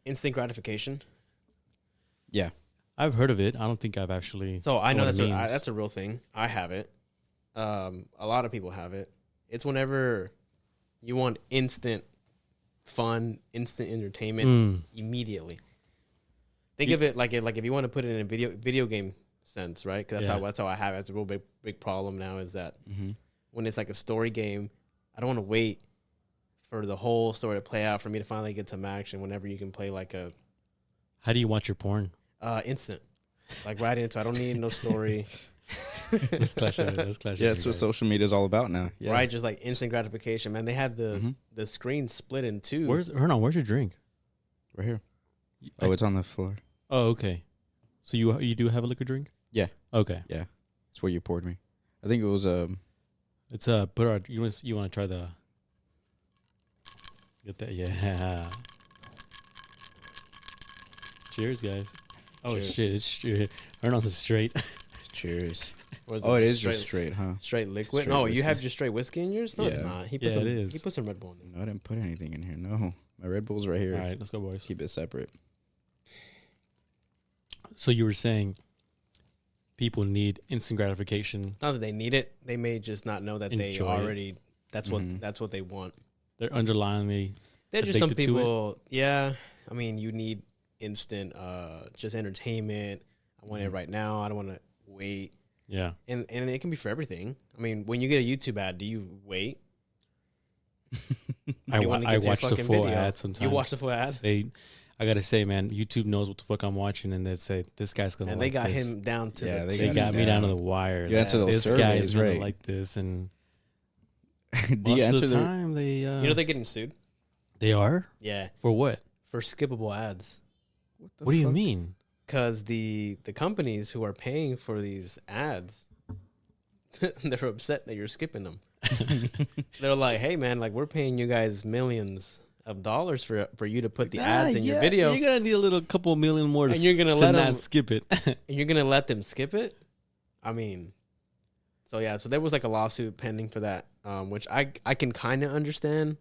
instant gratification. Yeah. I've heard of it. I don't think I've actually. So I know what it means. that's a real thing. I have it. A lot of people have it. It's whenever you want instant fun, instant entertainment immediately. Think of it like if you want to put it in a video game sense, right? Because that's how I have it. It's a real big problem now is that when it's like a story game, I don't want to wait for the whole story to play out for me to finally get some action. Whenever you can play like a. How do you watch your porn? Instant, like right into. I don't need no story. Let's clash it. Yeah, that's what social media is all about now. Yeah. Right, just like instant gratification, man. They have the screen split in two. Where's your drink? Right here. Oh, it's on the floor. Oh, okay. So you do have a liquor drink? Yeah. Okay. Yeah. It's where you poured me. I think it was It's you want to try the. Get that? Yeah. Cheers, guys. Oh Cheers. shit! It's straight. Ernest is straight. cheers. Or Oh, it is just straight, huh? Straight liquid. Straight no, whiskey. you have just straight whiskey in yours. No, it's Yeah. not. He Yeah, it is. He put some Red Bull in there. No, I didn't put anything in here. No. My Red Bull's right here. All right, let's go, boys. Keep it separate. So you were saying people need instant gratification. Not that they need it. They may just not know that they Enjoy it. already. That's what they want. They're underlyingly. They're just some addicted to it. people. Yeah, I mean, you need instant, just entertainment. I want it right now. I don't want to wait. Yeah. And it can be for everything. I mean, when you get a YouTube ad, do you wait? I You wanna get to your watch the fucking full video. ad sometimes. You watch the full ad, I gotta say, man, YouTube knows what the fuck I'm watching, and they say this guy's gonna. and like they got this. him down to Yeah, the they They T. got me Yeah. down to the wire. You answer those this guy is surveys, gonna right. like this, and Do most you of answer the the time they. You know they're getting sued. They are Yeah, for what? for skippable ads. What do you mean? Because the companies who are paying for these ads, they're upset that you're skipping them. They're like, hey man, like we're paying you guys millions of dollars for you to put the ads in your video, You're gonna need a little couple million more, and you're gonna to let not them skip it. and you're gonna let them skip it. I mean, so yeah, so there was like a lawsuit pending for that, which I can kind of understand,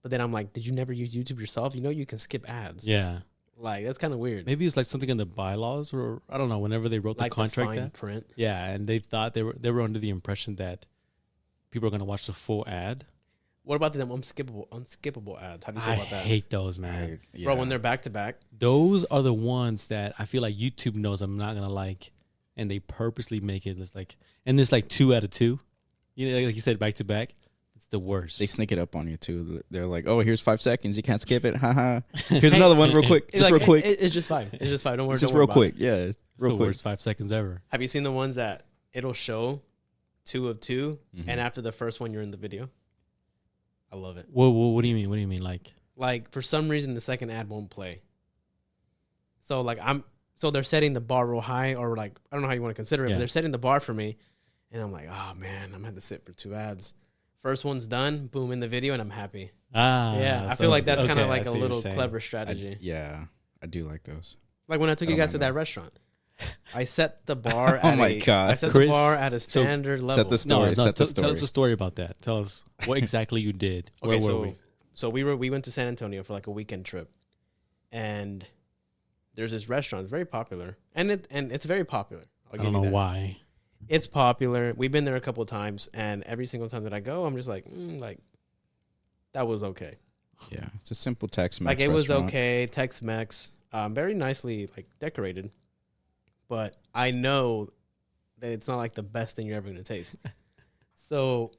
but then I'm like, did you never use YouTube yourself? You know you can skip ads. Yeah, like that's kind of weird. maybe it's like something in the bylaws, or I don't know. Whenever they wrote the Like contract, fine that print. yeah, and they thought they were under the impression that people are gonna watch the full ad. What about them unskippable ads? How do you feel I about that, hate those, man. bro? When they're back to back. Those are the ones that I feel like YouTube knows I'm not gonna like, and they purposely make it like, and it's like 2 out of 2. You know, like you said, back to back. It's the worst. They sneak it up on you too. They're like, "Oh, here's 5 seconds. You can't skip it." Haha. Here's another one, real quick. Just Like, real quick. It's just 5. It's just 5. Don't worry. It's just don't worry real about quick. it. Yeah, It's real the quick. worst 5 seconds ever. Have you seen the ones that it'll show 2 of 2, Mhm. and after the first one, you're in the video? I love it. What do you mean? What do you mean? Like for some reason, the second ad won't play. So like so they're setting the bar real high, or like I don't know how you want to consider it, Yeah. but they're setting the bar for me, and I'm like, oh man, I'm gonna have to sit for 2 ads. First one's done, boom, in the video, and I'm happy. Yeah, I feel like that's kind of like a little clever strategy. I do like those. Like when I took I you don't guys to mind that restaurant, I set the bar. Oh at my a- God. I set Chris, the bar at a standard level. Set the story. Set the story. Tell us a story about that. Tell us what exactly you did. Okay, Where were we? so we went to San Antonio for like a weekend trip, and there's this restaurant. It's very popular, and it's very popular. I don't know why. It's popular. We've been there a couple of times, and every single time that I go, I'm just like that was okay. Yeah, it's a simple Tex-Mex Like it was restaurant. okay, Tex-Mex, very nicely like decorated, but I know that it's not like the best thing you're ever gonna taste. So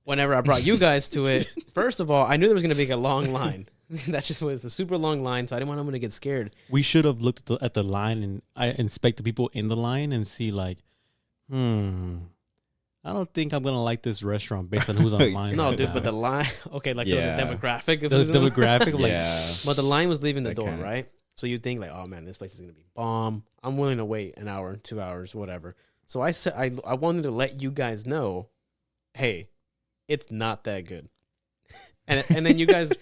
whenever I brought you guys to it, first of all, I knew there was gonna be a long line. That just was a super long line, so I didn't want them to get scared. We should have looked at the line and I inspect the people in the line and see like, I don't think I'm gonna like this restaurant based on who's online. No, right dude, now. but the line, okay, like Yeah. the demographic of the who's in the- demographic, like, Yeah. But the line was leaving the That door, kinda- right? So you think like, oh man, this place is gonna be bomb. I'm willing to wait an hour, 2 hours, whatever. So I said I wanted to let you guys know, hey, it's not that good. and then you guys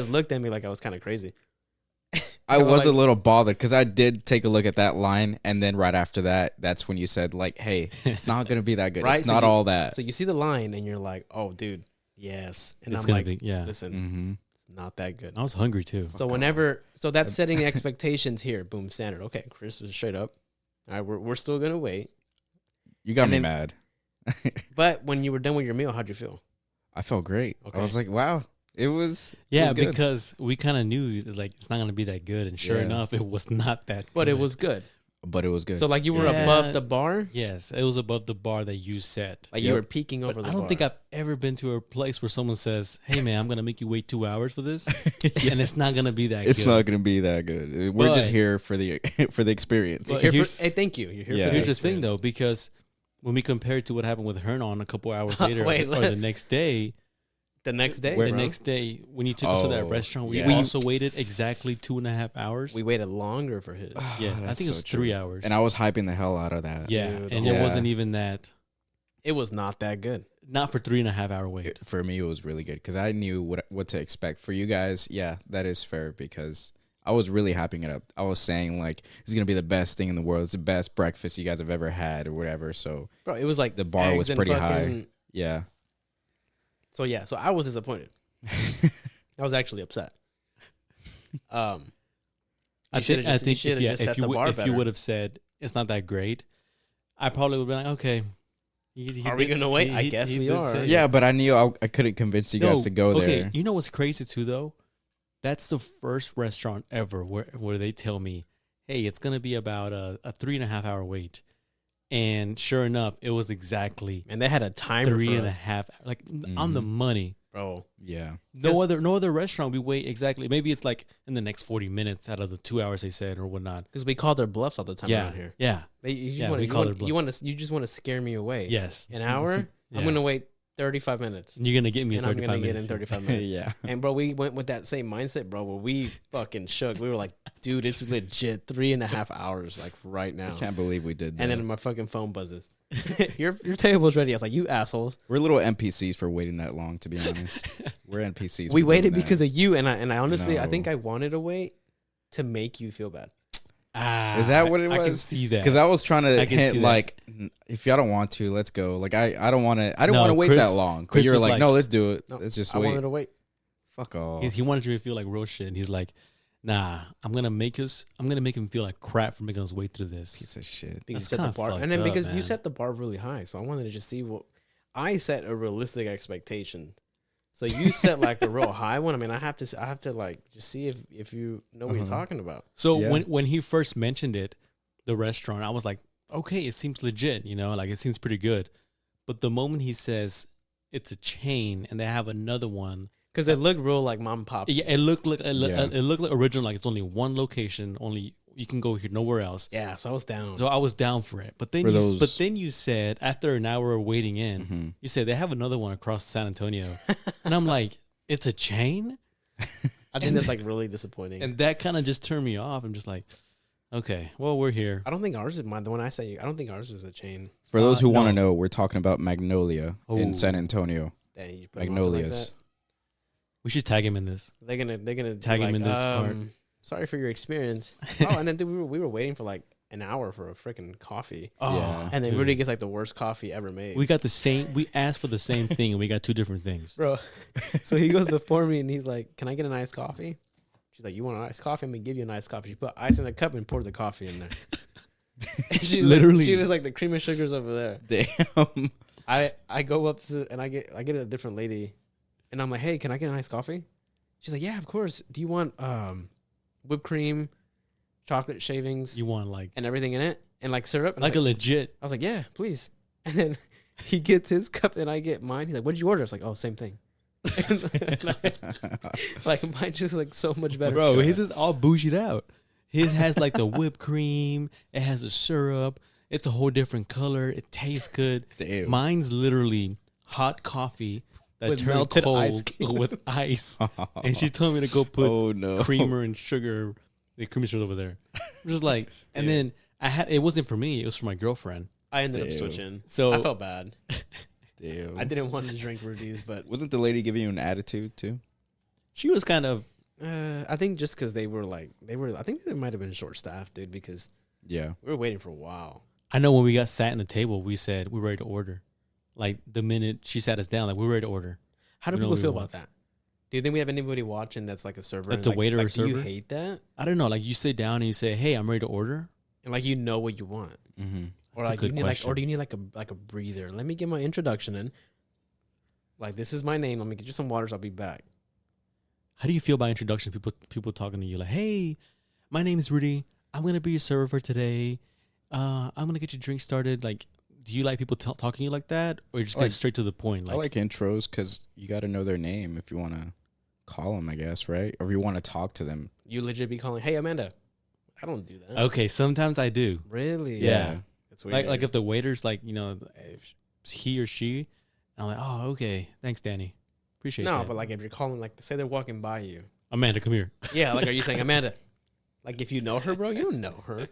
looked at me like I was kind of crazy. I They were was a like- little bothered because I did take a look at that line, and then right after that, that's when you said like, "Hey, it's not gonna be that good. Right? It's So not you- all that." So you see the line and you're like, oh, dude, yes. And it's I'm gonna like, be listen, Mm-hmm. it's not that good. I was hungry too. So so that's setting expectations here. Boom, standard. Okay, Chris is straight up. All right, we're still gonna wait. You got me mad. But when you were done with your meal, how'd you feel? I felt great. Okay. I was like, wow, it was. Yeah, it was good. because we kind of knew like it's not gonna be that good, and sure Yeah. enough, it was not that. But good. it was good. But it was good. So like you were Yeah. above the bar. Yes, it was above the bar that you set. Like you were peeking over But the I don't bar. think I've ever been to a place where someone says, "Hey, man, I'm gonna make you wait 2 hours for this," and it's not gonna be that. it's good. not gonna be that good. We're just But- here for the for the experience. But Here here's- hey, thank you. You're here Yeah. for Here's the the thing, though, experience. because when we compare it to what happened with Hernon a couple hours later, Wait, or the next day, The next day, the bro, next day when you took us to that Oh, restaurant, we yeah. also waited exactly 2.5 hours. we waited longer for his. Yeah, I That's think it was so true. 3 hours. And I was hyping the hell out of that. yeah, Dude, and yeah. it wasn't even that. It was not that good. Not for 3.5 hour wait. For me, it was really good because I knew what to expect. For you guys, yeah, that is fair because I was really hyping it up. I was saying like it's gonna be the best thing in the world. It's the best breakfast you guys have ever had or whatever. So Bro, it was like The bar was eggs and pretty high. fucking- yeah, So yeah, so I was disappointed. I was actually upset. I You think, should've I just- think should've just set the bar if you better. would have said it's not that great, I probably would have been like, okay. Are we gonna wait? I guess we did are. say yeah. it. But I knew I couldn't convince you guys to go okay, there. you know what's crazy too, though? That's the first restaurant ever where they tell me, hey, it's going to be about a 3.5 hour wait. And sure enough, it was exactly And they had a timer three for and a us, half, like on the money. bro. Yeah, No other restaurant we wait exactly. Maybe it's like in the next 40 minutes out of the 2 hours they said or whatnot. Because we called their bluffs all the time Yeah, around here. yeah, You just Yeah, wanna, we you, called want, their you want to you just want to scare me away. yes. An hour? Yeah. I'm gonna wait 35 minutes. And you're gonna get me in And I'm 35 gonna get minutes. in 35 minutes. yeah. And bro, we went with that same mindset, bro. Where we fucking shook. We were like, dude, it's legit 3.5 hours, like right now. I can't believe we did that. And then my fucking phone buzzes. your table's ready. I was like, you assholes. We're little NPCs for waiting that long. To be honest, we're NPCs. We for waited doing that. because of you, and I honestly, I think No. I wanted to wait to make you feel bad. Is that what it I can was? see that. Because I was trying to I can see hint that. like, if y'all don't want to, let's go. Like I don't want to. I don't No, want to wait Chris- that long. But Chris you were was like, like- no, let's do it. No, Let's just I wait. wanted to wait. Fuck off. He wanted you to feel like real shit. And he's like, nah, I'm gonna make him feel like crap for making us wait through this. Piece of shit. Because you That's set the kinda bar, fucked and then up, because you man. set the bar really high, so I wanted to just see what I set a realistic expectation. So you set like a real high one. I mean, I have to like just see if you know what you're talking about. So Yeah. when he first mentioned it, the restaurant, I was like, okay, it seems legit, like it seems pretty good. But the moment he says it's a chain and they have another one, Because it looked real like mom and pop. yeah, it looked like Yeah. it looked like original, like it's only one location, only you can go here, nowhere else. Yeah, so I was down. So I was down for it. But then For you, those- but then you said after an hour of waiting in, Mhm. you said they have another one across San Antonio, and I'm like, it's a chain, I think that's like really disappointing. and that kind of just turned me off. I'm just like, okay, well we're here. I don't think ours is mine. The one I say, I don't think ours is a chain. For those who want to no. know, we're talking about Magnolia in Oh. San Antonio. That you put 'em onto Magnolias. Like that. We should tag him in this. They're gonna Tag be him in this part. Sorry for your experience. Oh, and then dude, we were waiting for like an hour for a freaking coffee, Yeah. and then dude. Rudy gets like the worst coffee ever made. We got the same. We asked for the same thing, and we got two different things. Bro, so he goes before me and he's like, "Can I get an iced coffee?" She's like, "You want an iced coffee? I'm gonna give you an iced coffee." She put ice in the cup and poured the coffee in there. And she's Literally. like, she was like, "The cream and sugar's over there." Damn. I go up to and I get a different lady, and I'm like, "Hey, can I get an iced coffee?" She's like, "Yeah, of course. Do you want whipped cream, chocolate shavings, You want like and everything in it, and like syrup?" And a legit. I was like, "Yeah, please." And then he gets his cup and I get mine. He's like, "What did you order?" I was like, "Oh, same thing." Like mine just like so much better. Bro, his is all bougied out. His has like the whipped cream. It has the syrup. It's a whole different color. It tastes good. Damn. Mine's literally hot coffee that With turned melted cold ice cubes. with ice. And she told me to go put Oh no. creamer and sugar. The creamer sugar over there. Just like, and then it wasn't for me. It was for my girlfriend. I ended up Damn. switching. So- I felt bad. Damn. I didn't want to drink Rudy's, but Wasn't the lady giving you an attitude too? She was kind of, I think just because they were. I think they might have been short staffed, dude, because Yeah. we were waiting for a while. I know when we got sat in the table, we said we're ready to order. Like the minute she sat us down, like we're ready to order. How do We know people we feel want. about that? Do you think we have anybody watching that's like a server? That's and a waiter or do you server? hate that? I don't know. Like you sit down and you say, "Hey, I'm ready to order." And like you know what you want, Mm-hmm. or That's a like good you need question. or do you need like a breather? Let me get my introduction in. Like this is my name. Let me get you some waters. I'll be back. How do you feel about introduction? People talking to you like, "Hey, my name is Rudy. I'm gonna be your server for today. I'm gonna get your drink started." Like, do you like people talking to you like that, or you just Like- get straight to the point? I like intros because you got to know their name if you want to call them, I guess, right? Or if you want to talk to them. You legit be calling, "Hey Amanda." I don't do that. okay, sometimes I do. Really? Yeah. That's weird. Like if the waiter's like, if he or she, I'm like, "Oh, okay, thanks, Danny, appreciate no, that." but like if you're calling, like say they're walking by you. Amanda, come here. Yeah. Like are you saying Amanda? Like if you know her, bro, you don't know her.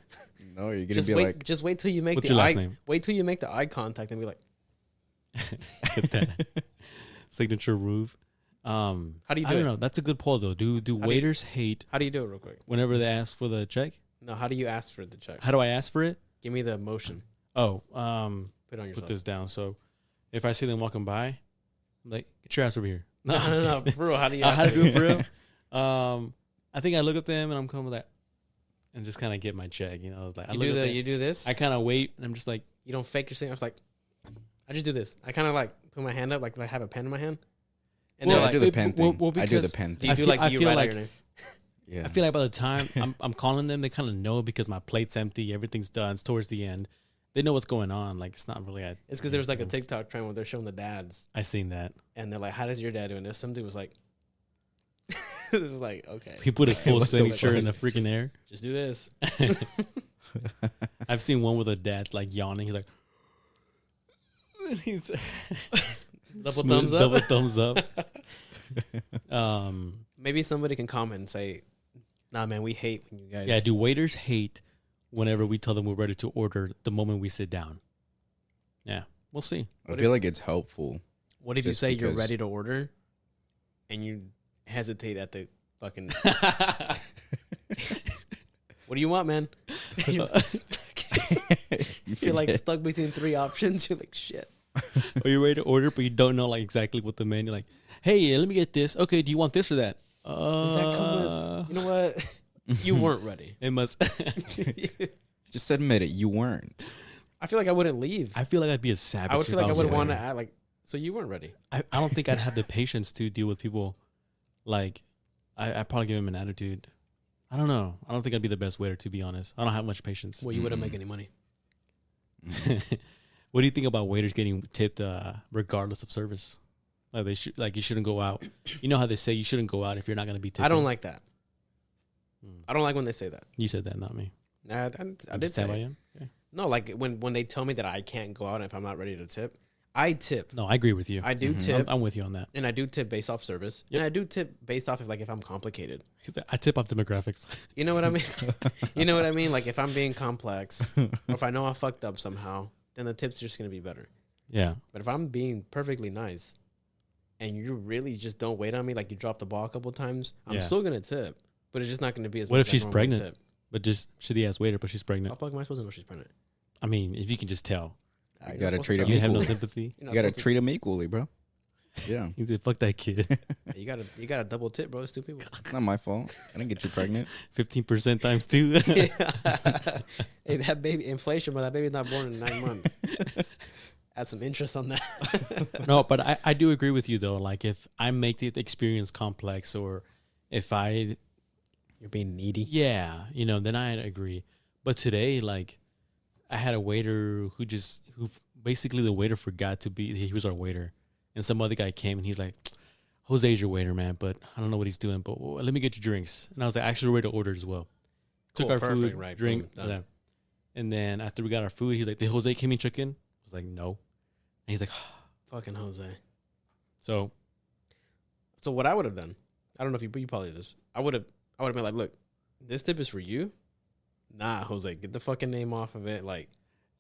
No, you're gonna Just be wait. like, Just wait till you make What's the your last eye. name? Wait till you make the eye contact and be like, Get that signature move. How do you I do don't it? know. That's a good poll though. Do you- waiters hate How do you do it, real quick? whenever they ask for the check? No, how do you ask for the check? How do I ask for it? Give me the motion. Oh, Put it on yourself. put this down. So if I see them walking by, I'm like, get your ass over here. No, bro. How do you? How ask to do it? it for real? I think I look at them and I'm coming with that, and just kind of get my check. I was like, I You look do at the. them, You do this. I kind of wait, and I'm just like, You don't fake your thing. I was like, I just do this. I kind of like put my hand up, like I have a pen in my hand. And Well, they're I like, do the pen thing. well, I do the because pen do thing. you I do feel- like I do you feel write out like- your name? Yeah. I feel like by the time I'm calling them, they kind of know because my plate's empty, everything's done. It's towards the end. They know what's going on. Like it's not really. It's because there's like a TikTok trend where they're showing the dads, I seen that. and they're like, "How does your dad do?" And some dude was like, "It was like, okay, He put his full What the signature in the fuck? freaking air. just do this." I've seen one with a dad like yawning. He's like, and he's Double smooth, thumbs up. Double thumbs up. Maybe somebody can comment and say, "Nah, man, we hate when you guys." Yeah, do waiters hate whenever we tell them we're ready to order the moment we sit down? Yeah, we'll see. I feel like it's helpful. What if you Just say you're because- ready to order, and you hesitate at the fucking? What do you want, man? You're like stuck between three options. You're like, shit. Are you ready to order, but you don't know like exactly what the menu? Like, hey, let me get this. Okay, do you want this or that? Does that come with? You know what? You weren't ready. It must. Just admit it. You weren't. I feel like I wouldn't leave. I feel like I'd be a savage. I would if feel like I was would a want to waiter. act like. So you weren't ready. I don't think I'd have the patience to deal with people. Like, I'd probably give him an attitude. I don't know. I don't think I'd be the best waiter, to be honest. I don't have much patience. Well, you wouldn't make any money. What do you think about waiters getting tipped regardless of service? Like you shouldn't go out. You know how they say you shouldn't go out if you're not going to be tipped. I don't like that. Mm. I don't like when they say that. You said that, not me. I did say it. Okay. No, like when they tell me that I can't go out if I'm not ready to tip, I tip. No, I agree with you. I do Mhm. tip, I'm with you on that. and I do tip based off service, Yep. and I do tip based off of like if I'm complicated. I tip off demographics. You know what I mean? You know what I mean? Like if I'm being complex, or if I know I fucked up somehow, then the tip's just gonna be better. Yeah. But if I'm being perfectly nice, and you really just don't wait on me, like you dropped the ball a couple times, I'm Yeah. still gonna tip, but it's just not gonna be as. What much if as I she's normally pregnant? Tip. But just shitty ass waiter, but she's How pregnant. the fuck am I supposed to know she's pregnant? I mean, if you can just tell, You're not gotta supposed treat to her tell. you have no equally. sympathy. You're not You gotta supposed to- treat them equally, bro. Yeah. You said, fuck that kid. You gotta double tip, bro. It's two people. It's not my fault. I didn't get you pregnant. 15% times 2. Hey, that baby inflation, but that baby's not born in 9 months. Add some interest on that. No, but I do agree with you though. Like if I make the experience complex, or if I, You're being needy. yeah, then I'd agree. But today, like, I had a waiter who basically the waiter forgot to be. He was our waiter, and some other guy came and he's like, "Jose's your waiter, man, but I don't know what he's doing. But let me get you drinks." And I was like, "Actually, ready to order as well." Took Cool, our perfect, food, right, drink, boom, done. yeah. And then after we got our food, he's like, "Did Jose came and check in?" I was like, "No," and he's like, Fucking Jose. "So So what I would have done, I don't know if you probably did this. I would have been like, look, this tip is for you. Nah, Jose, get the fucking name off of it. Like,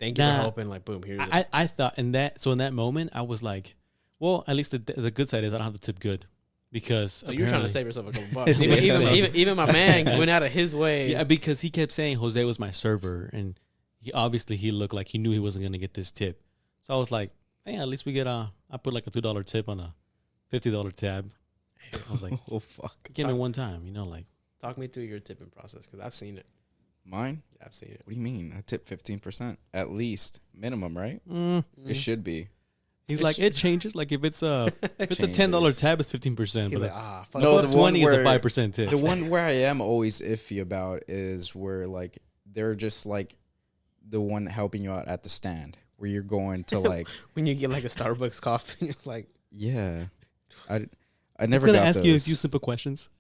thank you Nah. for helping. Like, boom, here's it. I thought in that moment I was like, well, at least the good side is I don't have to tip good, because So you're trying to apparently- save yourself a couple bucks. Yeah, even my man went out of his way. yeah, because he kept saying Jose was my server, and he looked like he knew he wasn't gonna get this tip. So I was like, hey, at least we get I put like a $2 tip on a $50 tab. I was like, Oh fuck. give me one time, like. Talk me through your tipping process because I've seen it. Mine? Yeah, I've seen it. What do you mean? I tip 15% at least minimum, right? It should be. He's like, it changes. Like if it's a $10 tab, it's 15%. He's But like, fuck. No, above the one 20 is a where- 5% tip. The one where I am always iffy about is where like they're just like the one helping you out at the stand where you're going to like when you get like a Starbucks coffee, you're like, yeah. I It's never gonna got ask you a those. few simple questions.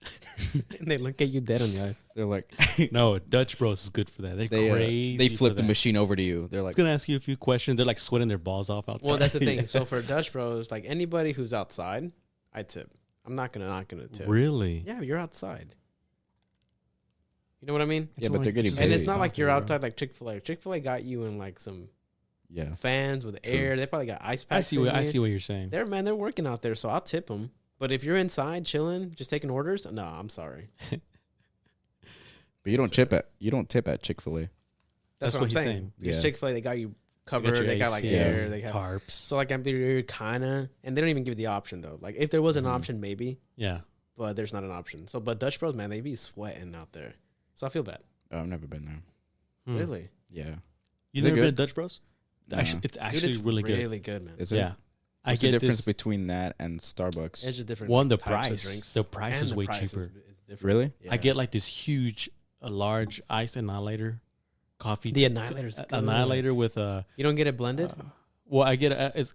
and they look at you dead on the eye. They're like No, Dutch Bros is good for that. They're they crazy. they for flip the that. machine over to you. They're like It's gonna ask you a few questions. They're like sweating their balls off outside. Well, that's the thing. So for Dutch Bros, like anybody who's outside, I tip. I'm not gonna tip. Really? Yeah, you're outside. You know what I mean? yeah, but they're getting And it's paid. not like you're bro. outside like Chick-fil-A. Chick-fil-A got you in like some Yeah. fans with True. air. They probably got ice I packs. see in what here. you're saying. They're working out there, so I'll tip them. But if you're inside chilling, just taking orders, no, I'm sorry. But you don't tip at Chick-fil-A. That's what I'm he's saying. Because Yeah. Chick-fil-A, they got you They covered. your They got like AC, air. They have tarps. so like I'm kinda, and they don't even give you the option though. Like if there was an Mhm. option, maybe, Yeah. but there's not an option. So, but Dutch Bros, man, they be sweating out there. So I feel bad. Oh, I've never been there. Hmm. Really, Yeah. You Is it never been to good? Dutch Bros? Nah. Actually, it's dude, actually it's really good. really good, man. Is it? Yeah. I What's the get difference this. between that and Starbucks? It's just different. One, the types of price. drinks. The price And is the way price cheaper. is different. Really? Yeah. I get like this huge, large iced annihilator coffee. The Annihilator's good. Annihilator with a. You don't get it blended. Well, I get it's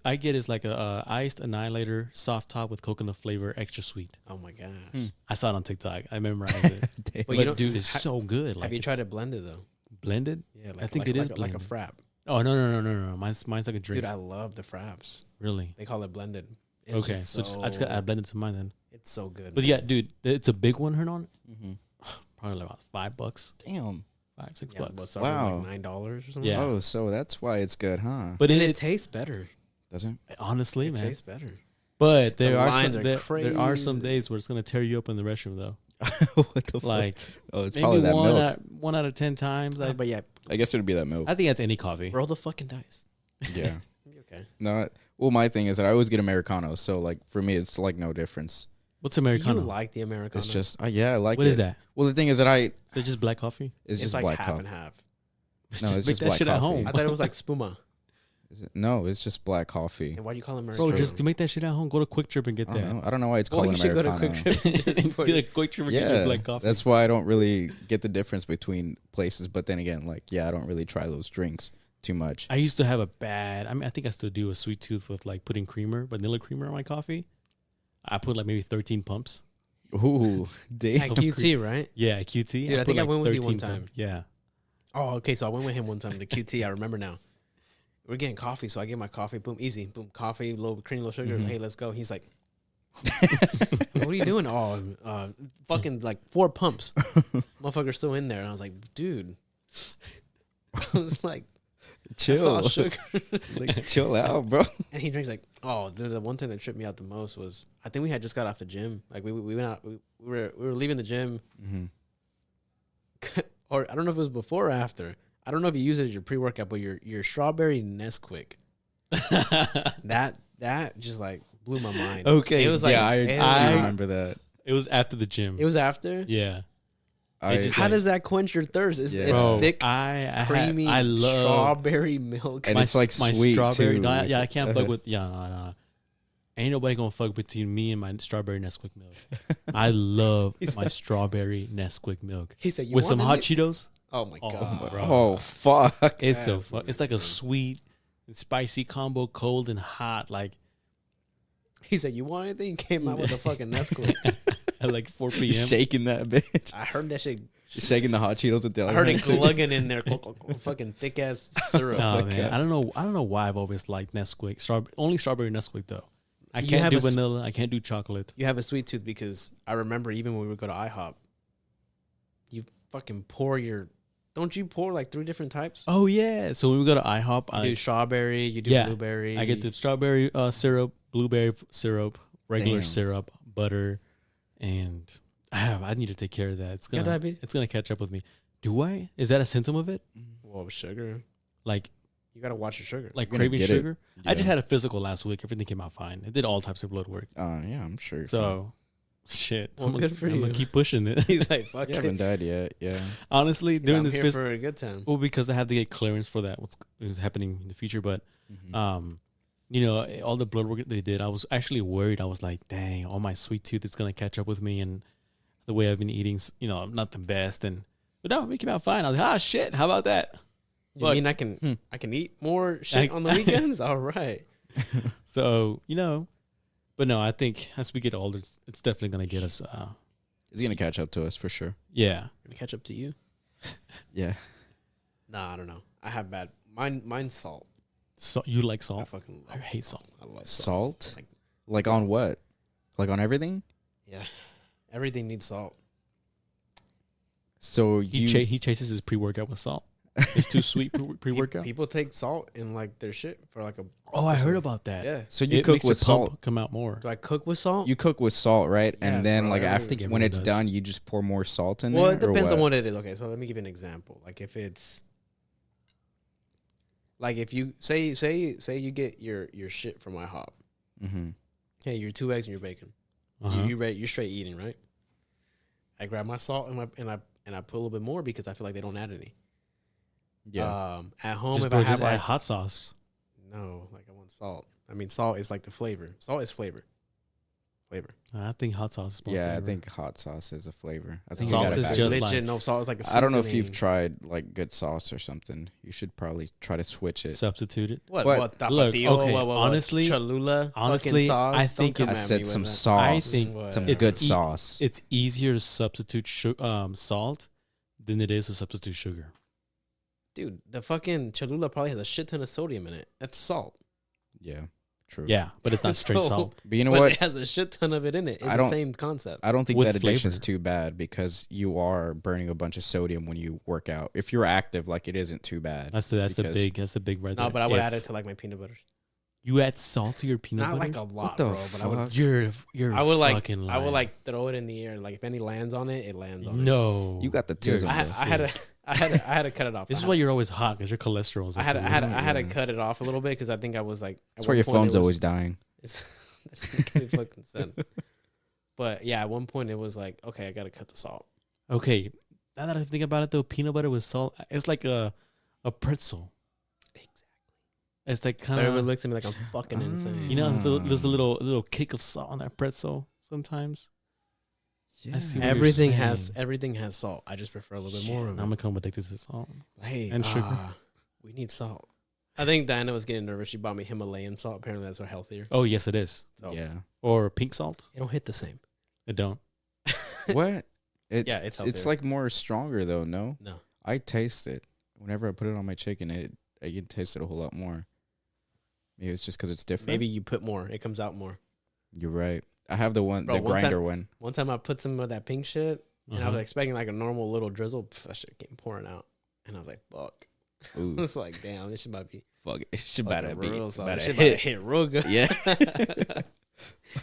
like a iced Annihilator soft top with coconut flavor, extra sweet. Oh my gosh. I saw it on TikTok. I memorized it. But But you don't- dude, it's so good. Like Have you it's tried it blended though? blended? Yeah, like, I think like, it is like a blended. frap. Oh no. Mine's like a drink. Dude, I love the fraps. Really? They call it blended. It's Okay, just so I just got to blend it to mine then. It's so good. But man. yeah, dude, it's a big one, Hernan. Mm-hmm. Probably like about $5, Damn. $6 yeah, bucks. but starting Wow. with like $9 or something. Yeah. Oh, so that's why it's good, huh? But and it it's tastes better. Does it? honestly, It man. tastes better. But The there are lines some are there are some crazy. days where it's gonna tear you up in the restroom though. What the fuck? Like Oh, it's maybe probably that milk. one out of 10 times. But yeah, I guess it would be that milk. I think that's any coffee. roll the fucking dice. Yeah. You're okay. No. Well, my thing is that I always get Americano, so like for me, it's like no difference. What's Do Americano? you like the Americano? It's just, yeah, I like What it. is that? Well, the thing is that Is it just black coffee? it's just like black half coffee. and half. No, just it's make just that black shit at coffee. home. I thought it was like spuma. Is it? No, it's just black coffee. And why do you call it Bro, Americano? just make that shit at home. Go to Quick Trip and get I don't that. know. I don't know why it's well, called you should go to Americano. Quick Trip. Get a Quick Trip and get your Yeah, black coffee. that's why I don't really get the difference between places. But then again, like, yeah, I don't really try those drinks too much. I used to have a bad. I mean, I think I still do a sweet tooth with like putting vanilla creamer on my coffee. I put like maybe 13 pumps. Ooh, damn. At QT, right? Yeah, QT. Dude, I put, think I like, went with you 13 one time. pumps. Yeah. Oh, okay. So I went with him one time to QT. I remember now. We're getting coffee, so I get my coffee. Boom, easy. Boom, coffee, low cream, low sugar. Mhm. Hey, let's go. He's like, "What are you doing?" Oh, fucking like 4 pumps. Motherfucker's still in there, and I was like, "Dude," I was like, I saw Chill. sugar, Like, chill out, bro. and he drinks like, "Oh, dude." The one thing that tripped me out the most was I think we had just got off the gym. Like we went out. We were leaving the gym, Mm-hmm. or I don't know if it was before or after. I don't know if you use it as your pre-workout, but your strawberry Nesquik. That just like blew my mind. Okay, It was like yeah, I it do was- remember that. It was after the gym. It was after. Yeah. I just- How like- does that quench your thirst? It's, Yeah. it's Bro, thick, I creamy, I love strawberry milk. And it's like my sweet strawberry. too. No, yeah, I can't fuck with. Yeah, no. Ain't nobody gonna fuck between me and my strawberry Nesquik milk. I love my strawberry Nesquik milk He said, "You with want some hot it?" Cheetos. Oh my Oh god! my- bro. Oh fuck! It's That's it's like a sweet and spicy combo, cold and hot. Like He said, "You want anything?" He came out with a fucking Nesquik. at like 4 p.m. Shaking that bitch. I heard that shit. Shaking the hot Cheetos with the I other heard it hand, too. glugging in there. Fucking thick ass syrup. Oh my man, God. I don't know why I've always liked Nesquik. Only strawberry Nesquik though. I You can't have do a s- vanilla. I can't do chocolate. You have a sweet tooth because I remember even when we would go to IHOP, you fucking pour your. Don't you pour like 3 different types? Oh yeah. So when we go to IHOP, You do strawberry. You do Yeah. blueberry. I get the strawberry syrup, blueberry syrup, regular Damn. syrup, butter, and I need to take care of that. It's You got gonna diabetes? it's gonna catch up with me. Do I? Is that a symptom of it? Well, sugar. Like You gotta watch your sugar. like You're gonna craving get it. sugar? I just Yeah. had a physical last week. Everything came out fine. I did all types of blood work. Yeah, I'm sure. So Shit. Well, I'm good for gonna you. keep pushing it. He's like, fuck You it. haven't died yet. Yeah. Honestly, during I'm this here fist, for a good time. well, because I had to get clearance for that. What's happening in the future, but you know, all the blood work they did, I was actually worried. I was like, dang, all my sweet tooth is gonna catch up with me, and the way I've been eating, you know, I'm not the best. But no, we came out fine. I was like, shit, how about that? You mean I can eat more shit on the weekends? All right. So, you know, but no, I think as we get older, it's definitely gonna get us. It's gonna catch up to us for sure. Yeah, Gonna catch up to you? Yeah. Nah, I don't know. I have bad. Mine's salt. so you like I salt? fucking I love hate salt. I love Salt? Like- Like on what? Like on everything? Yeah, everything needs salt. So He chases his pre-workout with salt. It's too sweet pre-workout. People take salt in like their shit for like a. Oh, I heard about that. Yeah. so you It cook makes with your pump salt. come out more. Do I cook with salt? You cook with salt, right? Yes, And then bro, like I after think when everyone it's does. done, you just pour more salt in Well, there. it depends or on what it is. Okay, so let me give you an example. Like if it's like if you say you get your shit from IHOP. Mm-hmm. Hey, your 2 eggs and your bacon. Uh-huh. You're straight eating, right? I grab my salt and I put a little bit more because I feel like they don't add any. Yeah. At home, Just, if bro, I have just add like hot sauce. no, like I want salt. I mean, salt is like the flavor. Salt is flavor. I think hot sauce is more Yeah, I flavor. think hot sauce is a flavor. I think Salt you gotta is back just it. like- legit. No, salt is like a I don't know if you've seasoning. tried like good sauce or something. You should probably try to switch it. substitute it. What What? Look, tapatio? okay, what, honestly- Cholula, honestly, fucking sauce. I Don't think come I at said me some with that. sauce. I think What? some it's good e- sauce. It's easier to substitute salt than it is to substitute sugar. Dude, the fucking Cholula probably has a shit ton of sodium in it. That's salt. Yeah, true. Yeah, but it's not straight So- salt. But you know but what? it has a shit ton of it in it. It's I the don't- same concept. I don't think with that addiction's flavor. too bad because you are burning a bunch of sodium when you work out. If you're active, like it isn't too bad. That's the Because- big right No, there. but I would If add it to like my peanut butters. You add salt to your peanut Not butter? like a lot, the bro. But I would. fuck? You're I would like. fucking I would lying. like throw it in the air. Like if any lands on it, it lands on it. No. You got the You're tism. I had to. I had to cut it off. This is why you're always hot because your cholesterol is. I had to Yeah. cut it off a little bit because I think I was like. That's why your phone's always dying. That's getting fucking said. But yeah, at one point it was like, okay, I gotta cut the salt. Okay, now that I think about it, though, peanut butter with salt, it's like a pretzel. Exactly. It's like kind Everyone of, looks at me like I'm fucking Ah. insane. you know, there's a little kick of salt on that pretzel sometimes. Yeah. I see what you're Everything saying. has salt. I just prefer a little bit Shit, more of I'm it. gonna become addicted to salt. Hey, and sugar. we need salt. I think Diana was getting nervous. She bought me Himalayan salt. Apparently, that's healthier. Oh yes, it is. So Yeah. Or pink salt. it don't hit the same. It don't. What? Yeah, it's it's healthier. like more stronger though. No, No, I taste it whenever I put it on my chicken. I can taste it a whole lot more. Maybe it's just because it's different. maybe you put more. It comes out more. You're right. I have the Bro, the one grinder time- one. One time I put some of that pink shit, and I Uh-huh. was expecting like a normal little drizzle. Pff, that shit came pouring out, and I was like, "Fuck!" I Ooh, was like, "Damn, this shit might be fuck it. It's about to fucking be real salt. about This to shit about to hit. hit real good." Yeah.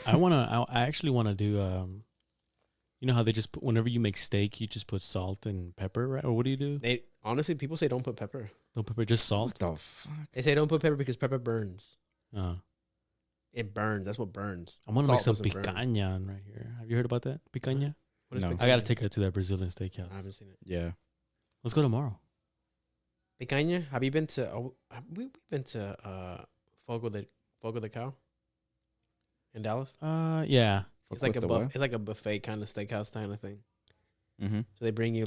I actually wanna do you know how they just put, whenever you make steak, you just put salt and pepper, right? Or what do you do? They honestly, people say don't put pepper. No pepper, just What salt. the fuck? They say don't put pepper because pepper burns. Uh, It burns. That's what burns. I want to make some Salt doesn't burn. picanha on right here. Have you heard about that picanha? What is No. picanha? I gotta take her to that Brazilian steakhouse. I haven't seen it. Yeah. Let's go tomorrow. Picanha. Have you been to? Have we been to Fogo de Cow in Dallas? Yeah. It's like with a the what? it's like a buffet kind of steakhouse kind of thing. Mm-hmm. So they bring you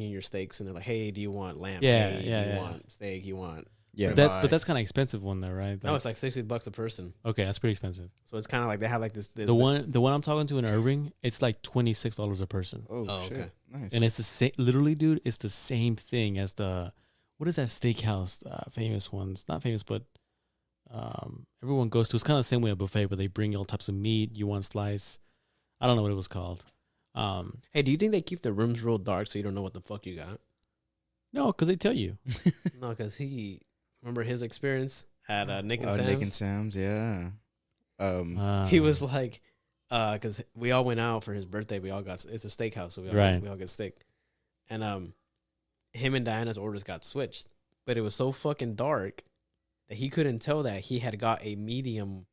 your steaks and they're like, hey, do you want lamb? Yeah, Hey, yeah, do you yeah. want steak? You want? Yeah. Rib- But that's kind of expensive one though, right? No, it's like $60 a person. okay, that's pretty expensive. So it's kind of like they have like this. The one I'm talking to in Irving, it's like $26 a person, oh, shit. okay. Nice. and it's the same. Literally, dude, it's the same thing as the what is that steakhouse? Famous ones, not famous, but everyone goes to. It's kind of the same way a buffet, but they bring all types of meat. You want slice. I don't know what it was called. Hey, do you think they keep the rooms real dark so you don't know what the fuck you got? No, because they tell you. No, because remember his experience at Nick and Oh, Sam's? Nick and Sam's, yeah. He was like, because we all went out for his birthday. It's a steakhouse, so we all get steak. And him and Diana's orders got switched, but it was so fucking dark that he couldn't tell that he had got a medium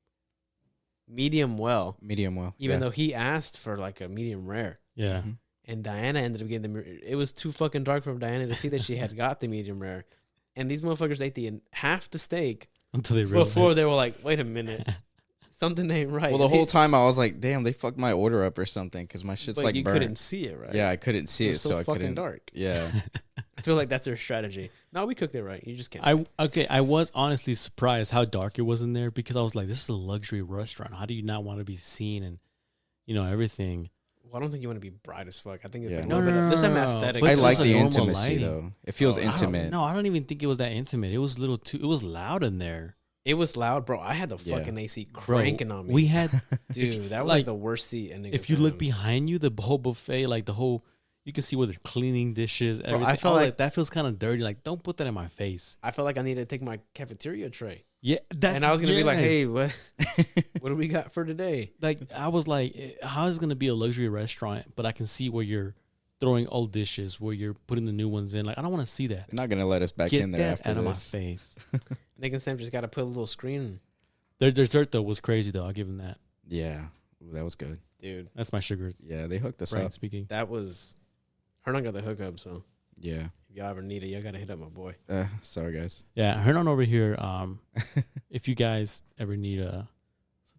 medium well. Medium well. Even though he asked for like a medium rare. Yeah. Mm-hmm. And Diana ended up getting it was too fucking dark for Diana to see that she had got the medium rare. And these motherfuckers ate half the steak Until they realized. before they were like, wait a minute. Something ain't right. Well, the whole time I was like, damn, they fucked my order up or something because my shit's but like you burnt. couldn't see it, right? Yeah, I couldn't see It it, was so I fucking couldn't. dark. Yeah. I feel like that's their strategy. No, we cooked it right. You just can't see. I was honestly surprised how dark it was in there because I was like, this is a luxury restaurant. How do you not want to be seen and everything? Well, I don't think you want to be bright as fuck. I think it's Yeah. like No, there's some no. aesthetic. But I it's like just the a normal intimacy lighting. though. It feels Oh, I don't intimate. No, I don't even think it was that intimate. It was a little too. It was loud in there. It was loud, bro. I had the Yeah. fucking AC Bro, cranking on me. we had. Dude, that was like, like the worst seat. In If you look behind you, the whole buffet, like the whole, you can see where they're cleaning dishes. Everything. I felt was like- that feels kind of dirty. Like, don't put that in my face. I felt like I needed to take my cafeteria tray. Yeah, And I was going to be like, yes. hey, what do we got for today? Like I was like, how is it gonna be a luxury restaurant? But I can see where you're throwing old dishes, where you're putting the new ones in. Like I don't want to see that. They're not gonna let us back Get in there that after out of my this. face. Nick and Sam just got to put a little screen. Their dessert though was crazy though. I'll give them that. Yeah, ooh, that was good. Dude, That's my sugar. Yeah, they hooked us Right up. speaking. that was... Hernan got the hookup, so Yeah. if y'all ever need it, y'all got to hit up my boy. Sorry guys. Yeah, Hernan over here. If you guys ever need some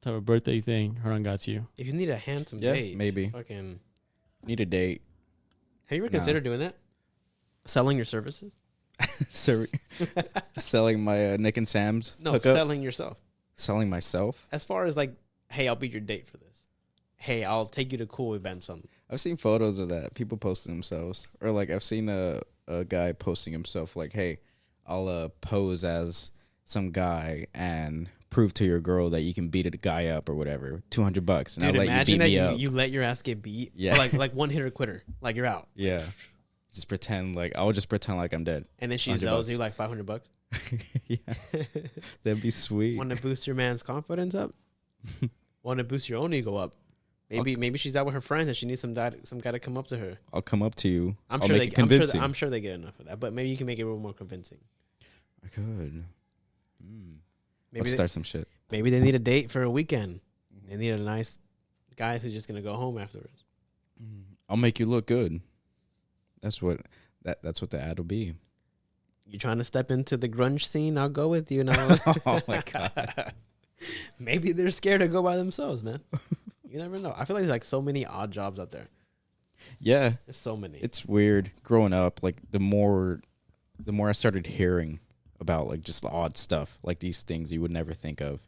type of birthday thing, Hernan got you. If you need a handsome Yeah, date, maybe. fucking... Need a date. Have you ever Nah. considered doing that? Selling your services? So selling my Nick and Sam's No, hookup. selling yourself. Selling myself. As far as like, hey, I'll be your date for this. Hey, I'll take you to cool events. I've seen photos of that. People posting themselves. Or like I've seen a guy posting himself like, hey, I'll pose as some guy and prove to your girl that you can beat a guy up or whatever. $200 and Dude, I'll let you imagine beat that me up. you let your ass get beat. Yeah. Or like one hitter quitter. Like you're out. Yeah. Just pretend like I'll just pretend like I'm dead. And then she $100. sells you like $500. Yeah. That'd be sweet. Want to boost your man's confidence up? Want to boost your own ego up? Maybe she's out with her friends and she needs some guy to come up to her. I'll come up to you. I'm I'll sure make they it convincing. I'm sure they get enough of that, but maybe you can make it a little more convincing. I could. Maybe Let's they, start some shit. maybe they need a date for a weekend. They need a nice guy who's just gonna go home afterwards. I'll make you look good. That's what the ad will be. You trying to step into the grunge scene? I'll go with you now. Oh my god. Maybe they're scared to go by themselves, man. You never know. I feel like there's like so many odd jobs out there. Yeah, There's so many. it's weird growing up. Like the more I started hearing about like just the odd stuff, like these things you would never think of.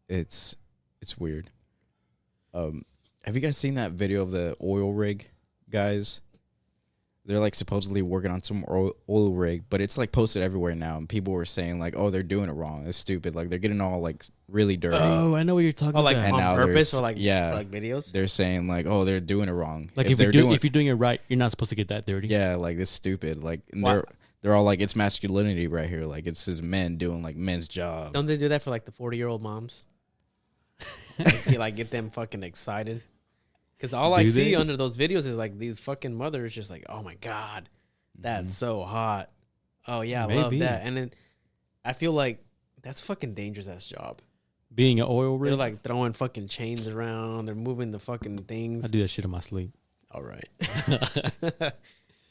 It's weird. Have you guys seen that video of the oil rig guys? They're like supposedly working on some oil rig, but it's like posted everywhere now, and people were saying like, "Oh, they're doing it wrong. It's stupid. Like they're getting all like really dirty." Oh, I know what you're talking like about. And on now purpose there's- or like yeah. for, like videos. They're saying like, "Oh, they're doing it wrong." Like if you're doing it right, you're not supposed to get that dirty. yeah, like this stupid. Like and Why- they're all like, it's masculinity right here. Like it's just men doing like men's job. Don't they do that for like the 40-year-old moms? like get them fucking excited. Because all I Do see they? under those videos is like these fucking mothers just like, oh my god, that's so hot. Oh yeah, I love Maybe. that. And then I feel like that's a fucking dangerous ass job. Being an oil rig, They're like throwing fucking chains around. They're moving the fucking I things. do that shit in my sleep. All right.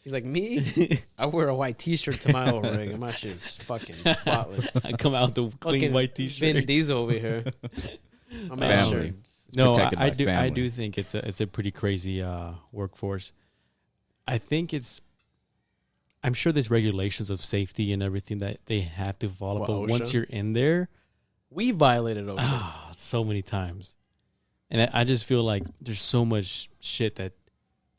He's like, me? I wear a white t-shirt to my old rig and my shit's fucking spotless. I come out the clean Fucking white t-shirt. Vin Diesel over here. My man Family. shirt. It's No, protected I by do. I family. do think it's a pretty crazy workforce. I think I'm sure there's regulations of safety and everything that they have to follow. Well, but once OSHA? you're in there, We violated OSHA. so many times, and I just feel like there's so much shit that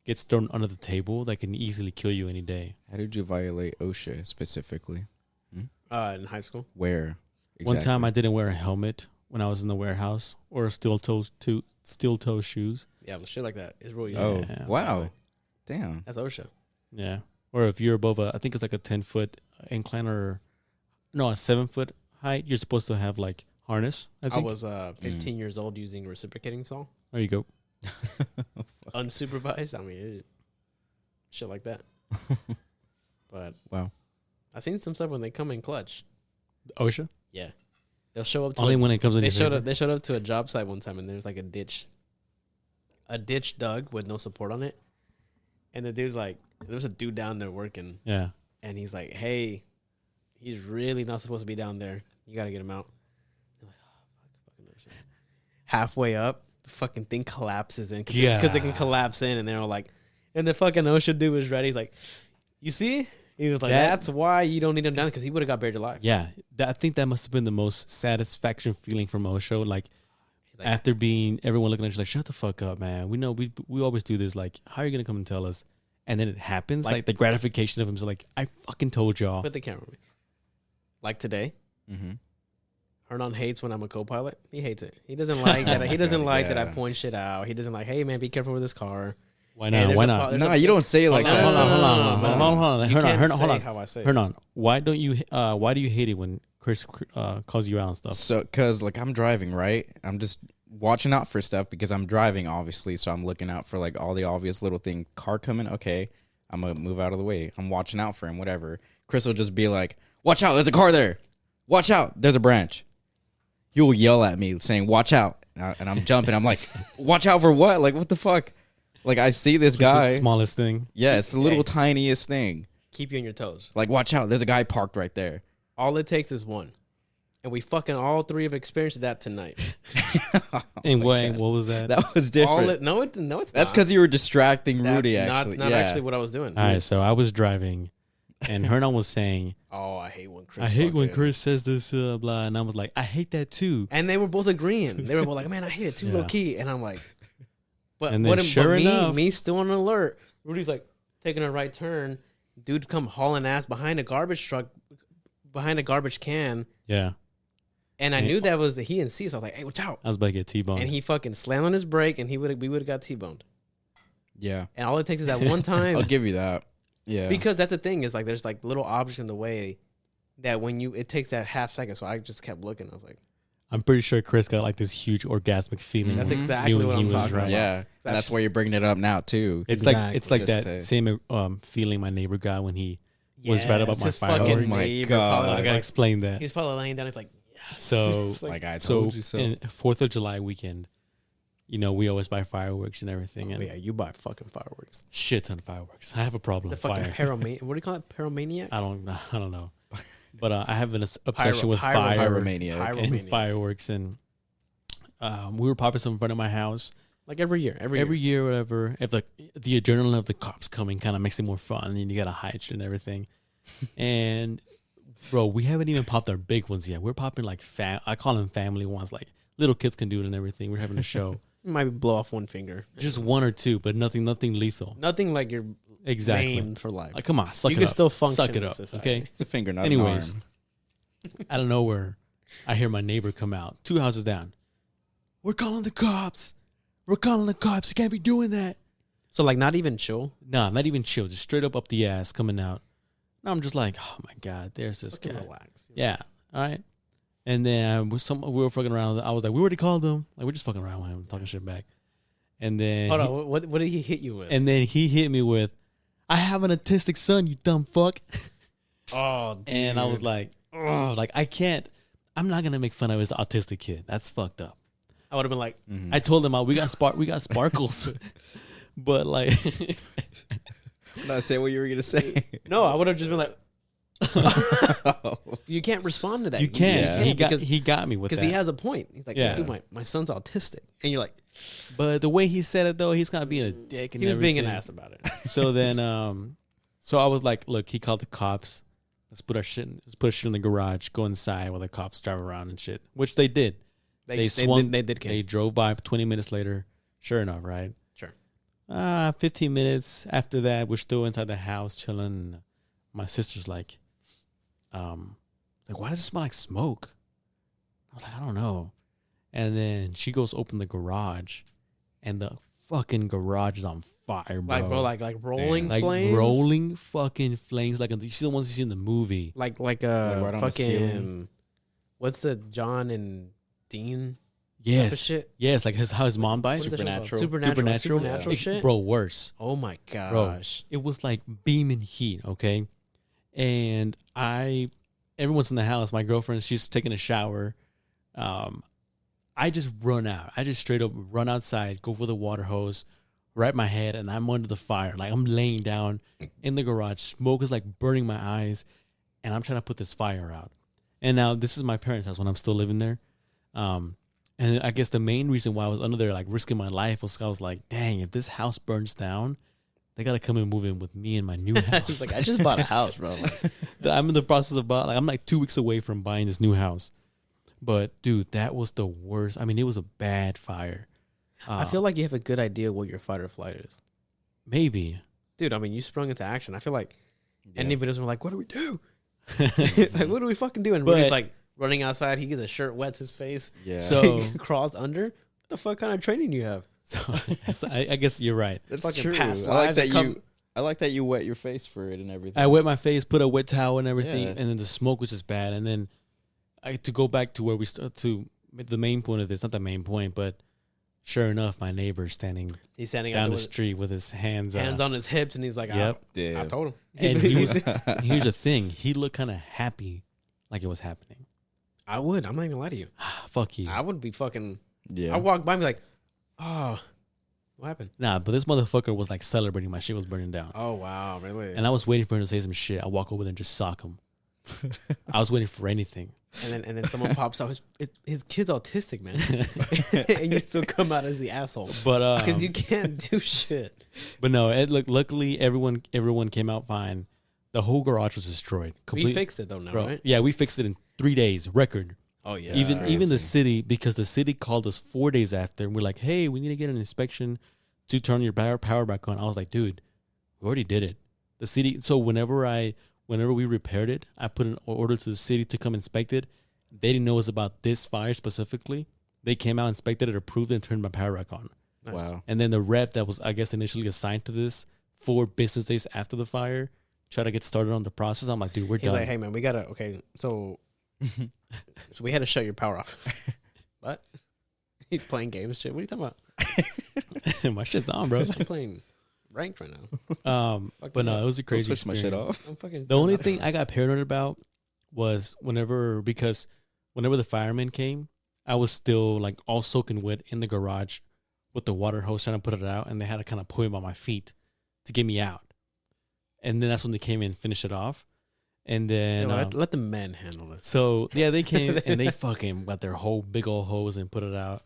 gets thrown under the table that can easily kill you any day. How did you violate OSHA specifically? In high school. Where? One time I didn't wear a helmet when I was in the warehouse, or steel toe shoes. Yeah, shit like that. It's really easy. Oh Yeah. wow, damn. That's OSHA. Yeah. Or if you're above I think it's like a 10-foot incline or a 7-foot height, you're supposed to have like harness. I I think. was 15 years old using reciprocating saw. There you go. Unsupervised. I mean, shit like that. But Wow. I've seen some stuff when they come in clutch. OSHA. Yeah. They'll show up to Only when it comes in. They showed up. They showed up to a job site one time, and there's like a ditch dug with no support on it, and the dude's like, there's a dude down there working. Yeah. And he's like, hey, he's really not supposed to be down there. You got to get him out. Like, oh, fucking no shit. Halfway up, the fucking thing collapses in. Because they can collapse in. And they're all like, and the fucking OSHA dude was ready. He's like, you see? He was like, that's why you don't need him down, because he would have got buried alive. Yeah. I think that must have been the most satisfaction feeling from OSHA. Like after being, everyone looking at you like, shut the fuck up, man. We know we always do this. Like, how are you going to come and tell us? And then it happens, like the gratification of him is like, I fucking told y'all. Put the camera on me. Like today, Hernan hates when I'm a co-pilot. He hates it. He doesn't like that. He doesn't like that I point shit out. He doesn't like, hey man, be careful with this car. Why not? Why not? No, you don't say it like that. Hold on. Hold on. How I say. Hernan, why do you hate it when Chris calls you out and stuff? So, cause like I'm driving, right? I'm just watching out for stuff because I'm driving, obviously. So I'm looking out for like all the obvious little thing. Car coming, okay. I'm gonna move out of the way. I'm watching out for him, whatever. Chris will just be like, watch out, there's a car there. Watch out, there's a branch. He will yell at me saying, watch out. And I'm jumping. I'm like, watch out for what? Like, what the fuck? Like, I see this guy. The smallest thing. Yeah, it's the little tiniest thing. Keep you on your toes. Like, watch out, there's a guy parked right there. All it takes is one. And we fucking all three have experienced that tonight. And what was that? That was different. No, it's not. That's because you were distracting Rudy, That's actually. Not actually what I was doing. All right, so I was driving, and Hernan was saying, oh, I hate when Chris says this, blah. And I was like, I hate that too. And they were both agreeing. They were both like, man, I hate it too, low key. And I'm like, but, and then enough, me still on alert. Rudy's like taking a right turn. Dude come hauling ass behind a garbage truck, behind a garbage can. Yeah. And I knew that was the he and C, so I was like, hey, watch out. I was about to get T-boned. And he fucking slammed on his brake, and we would have got T-boned. Yeah. And all it takes is that one time. I'll give you that. Yeah. Because that's the thing, is like there's like little objects in the way that it takes that half second. So I just kept looking. I was like, I'm pretty sure Chris got like this huge orgasmic feeling. That's exactly what I'm talking about. Yeah. And that's why you're bringing it up now too. It's like that same feeling my neighbor got when he was right about my fireworks. Oh my God. I gotta explain that. He's probably laying down. He's like, yes. So like I told you so. In 4th of July weekend, we always buy fireworks and everything. And yeah, you buy fucking fireworks. Shit ton of fireworks. I have a problem with fire. What do you call it? Pyromaniac? I don't know. But I have an obsession with fire and fireworks. And we were popping some in front of my house. Like every year, whatever. If the adrenaline of the cops coming kind of makes it more fun, and you got to hide and everything. And bro, we haven't even popped our big ones yet. We're popping like I call them family ones, like little kids can do it and everything. We're having a show. You might blow off one finger, just one or two, but nothing lethal. Nothing like you're maimed for life. Like, come on, suck it up. You can still function. Suck it up, okay? It's a finger, not Anyways, an arm. Out of nowhere, I hear my neighbor come out, 2 houses down. We're calling the cops. You can't be doing that. So like not even chill? Nah, not even chill. Just straight up the ass coming out. And I'm just like, oh my God, there's this guy. Relax. Yeah. All right. And then we were fucking around. I was like, we already called him. Like, we're just fucking around with him, talking shit back. And then hold on, what did he hit you with? And then he hit me with, I have an autistic son, you dumb fuck. Oh, dude. And I was like, oh, like I can't. I'm not gonna make fun of his autistic kid. That's fucked up. I would have been like, I told him, we got sparkles, but like, not say what you were gonna say. No, I would have just been like, you can't respond to that. You can't. Yeah. He got me with that because he has a point. He's like, dude, my son's autistic, and you're like, but the way he said it though, he's kind of being a dick. And he was everything. being an ass about it. So then, so I was like, look, he called the cops. Let's put shit in the garage. Go inside while the cops drive around and shit, which they did. They swung. They did. They drove by 20 minutes later. Sure enough, right? Sure. 15 minutes after that, we're still inside the house chilling. My sister's like, why does it smell like smoke? I was like, I don't know. And then she goes open the garage, and the fucking garage is on fire, bro. Like rolling flames, like rolling fucking flames, like you see the ones you see in the movie, like right on the ceiling. What's the John and Dean? Yes, shit. Yes, like how his mom died. Supernatural shit, bro. Worse. Oh my gosh, bro, it was like beaming heat. Okay, and everyone's in the house. My girlfriend, she's taking a shower. I just run out. I just straight up run outside, go for the water hose, wrap my head, and I'm under the fire. Like I'm laying down in the garage. Smoke is like burning my eyes, and I'm trying to put this fire out. And now this is my parents' house when I'm still living there. And I guess the main reason why I was under there, like risking my life, was I was like, dang, if this house burns down, they gotta come and move in with me in my new house. He's like, I just bought a house, bro. Like, That I'm in the process of buying. Like I'm like 2 weeks away from buying this new house. But dude, that was the worst. I mean, it was a bad fire. I feel like you have a good idea what your fight or flight is. Maybe. Dude, I mean, you sprung into action. I feel like Yeah. any of us were like, what do we do? Like, what do we fucking do? And Rudy's But- like running outside. He gets a shirt, wets his face. Yeah. So- crawls under. What the fuck kind of training do you have? So I guess you're right. that's fucking true. past I like lives that that come- you. I like that you wet your face for it and everything. I wet my face, put a wet towel and everything, Yeah. and then the smoke was just bad. And then to go back to where we start to the main point of this, not the main point, but sure enough, my neighbor's standing He's standing down out the with street with his hands on his hips, and he's like, Yep. I Damn. told him. And he was, here's the thing, he looked kind of happy, like it was happening. I would. I'm not even gonna lie to you. Fuck you. I would be fucking. Yeah. I walk by and be like, oh, what happened? Nah, but this motherfucker was like celebrating my shit was burning down. Oh wow, really? And I was waiting for him to say some shit. I walk over there and just sock him. I was waiting for anything. And then someone pops out. His kid's autistic, man, and you still come out as the asshole But because you can't do shit. but no, it look luckily everyone came out fine. The whole garage was destroyed. We fixed it though now, Bro, right? yeah, we fixed it in 3 days, record. Oh yeah. even the crazy. city, because the city called us 4 days after, and we're like, hey, we need to get an inspection to turn your power back on. I was like, dude, we already did it. The city. So whenever we repaired it, I put an order to the city to come inspect it. They didn't know it was about this fire specifically. They came out, inspected it, approved it, and turned my power back on. Nice. Wow. And then the rep that was, I guess, initially assigned to this 4 business days after the fire, try to get started on the process. I'm like, dude, we're He's done. like, hey man, we gotta. Okay, so we had to shut your power off. What? He's playing games, shit. What are you talking about? My shit's on, bro. I'm playing ranked right now. But no, it was a Go crazy switch my shit experience. off. I'm fucking. The only thing I got paranoid about was whenever the firemen came, I was still like all soaking wet in the garage with the water hose trying to put it out, and they had to kind of pull him on my feet to get me out. And then that's when they came in and finished it off. And then let the men handle it. so yeah, they came and they fucking got their whole big old hose and put it out.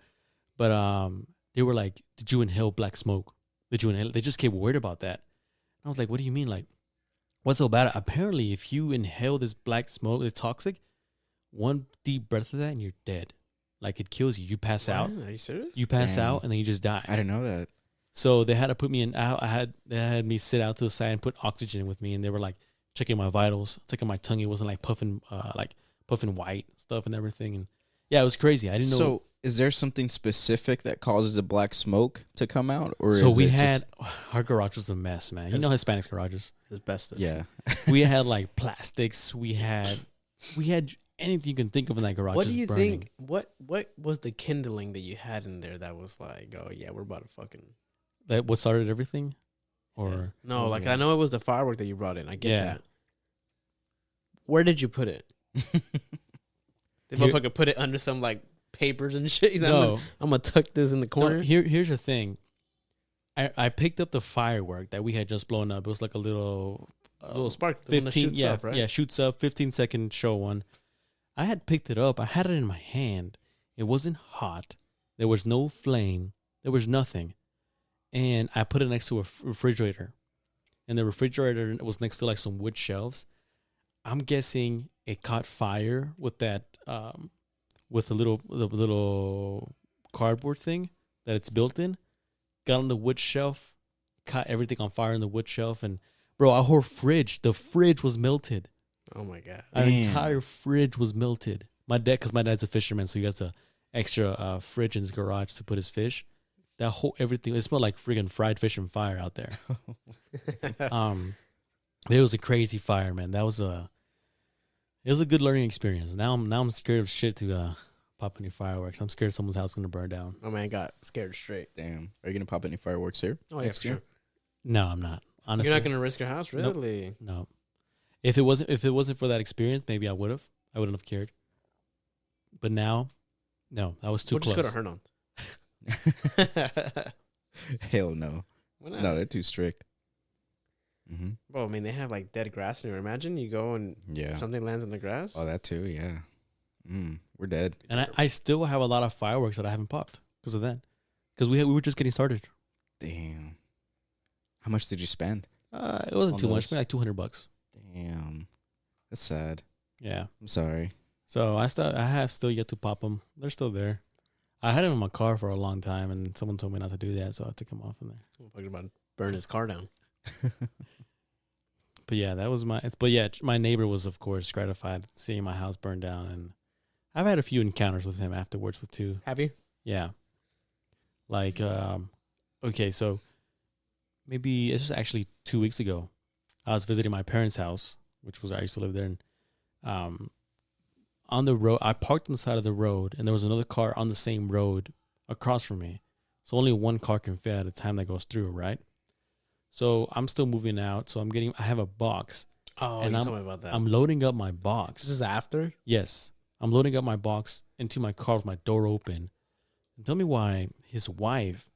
But they were like, "Did you inhale black smoke? Did you inhale?" They just kept worried about that. I was like, "What do you mean? Like, what's so bad?" Apparently, if you inhale this black smoke, it's toxic. One deep breath of that, and you're dead. Like it kills you. You pass out. Are you serious? You pass Damn. out, and then you just die. I didn't know that. So they had to put me in. They had me sit out to the side and put oxygen with me, and they were like checking my vitals, checking my tongue. It wasn't like puffing white stuff and everything. And yeah, it was crazy. I didn't know. So, is there something specific that causes the black smoke to come out, or So is we it had just, our garage was a mess, man. You know Hispanics garages. His bestest. yeah? We had like plastics. We had anything you can think of in that garage. What do just you burning. think? What was the kindling that you had in there that was like, oh yeah, we're about to fucking. That what started everything, or No, Oh, like yeah. I know it was the firework that you brought in. I get Yeah. that. Where did you put it? The Here- motherfucker put it under some like papers and shit. He's like, no. I'm gonna tuck this in the corner. No, here's the thing. I picked up the firework that we had just blown up. It was like a little little spark. The one that 15 shoots yeah up, right? yeah shoots up 15-second show one. I had picked it up. I had it in my hand. It wasn't hot. There was no flame. There was nothing. And I put it next to a refrigerator. And the refrigerator was next to like some wood shelves. I'm guessing it caught fire with that with the little cardboard thing that it's built in. Got on the wood shelf, caught everything on fire in the wood shelf, and bro, our whole the fridge was melted. Oh my god. Our Damn. entire fridge was melted. Because my dad's a fisherman, so he has a extra fridge in his garage to put his fish. That whole everything, it smelled like friggin' fried fish and fire out there. It was a crazy fire, man. It was a good learning experience. Now I'm scared of shit to pop any fireworks. I'm scared someone's house is gonna burn down. My man got scared straight. Damn. Are you gonna pop any fireworks here? Oh yeah, next for year? sure. No, I'm not. Honestly, You're not gonna risk your house, Nope. really? No. If it wasn't for that experience, maybe I wouldn't have cared. But now, No, that was too We'll close. just go to Hernon. Hell no. Why not? No, they're too strict. Mm-hmm. Bro, I mean, they have like dead grass in there. Imagine you go and Yeah. something lands on the grass. Oh, that too. Yeah. We're dead. And I still have a lot of fireworks that I haven't popped because of that. Because we were just getting started. Damn. How much did you spend? It wasn't On too much, those? maybe like $200. Damn. That's sad. Yeah. I'm sorry. So I have still yet to pop them. They're still there. I had them in my car for a long time, and someone told me not to do that, so I took them off in there. I'm talking about burn his car down. But yeah, that was my neighbor was of course gratified seeing my house burn down, and I've had a few encounters with him afterwards with two. Have you? Yeah. Like, okay, so maybe it's just actually 2 weeks ago. I was visiting my parents' house, which was where I used to live there, and on the road, I parked on the side of the road, and there was another car on the same road across from me. So only one car can fit at a time that goes through, right? So I'm still moving out, so I have a box. Oh, And you told me about that. I'm loading up my box. This is after? Yes. I'm loading up my box into my car with my door open. And tell me why his wife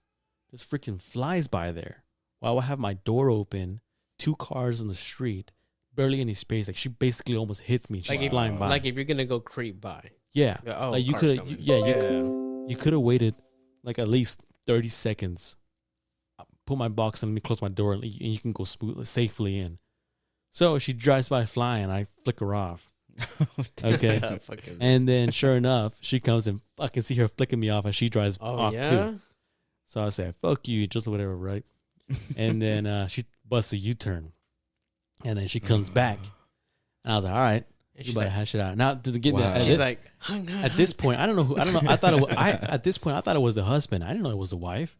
just freaking flies by there while I have my door open, 2 cars on the street, barely any space. Like, she basically almost hits me. She's Like flying by. Like if you're going to go creep by. Yeah. Oh, Like, you car's could, coming. you could have waited like at least 30 seconds. Put my box and let me close my door, and you can go safely in. So she drives by flying. I flick her off. Okay. Fucking. And then sure enough, she comes and I can see her flicking me off as she drives off yeah? too. So I say, fuck you, just whatever, right? And then she busts a U-turn. And then she comes back. And I was like, all right, And you she's better like, hash it out. Now to get me Wow. she's like, at this point, I don't know. I thought it was, at this point I thought it was the husband. I didn't know it was the wife.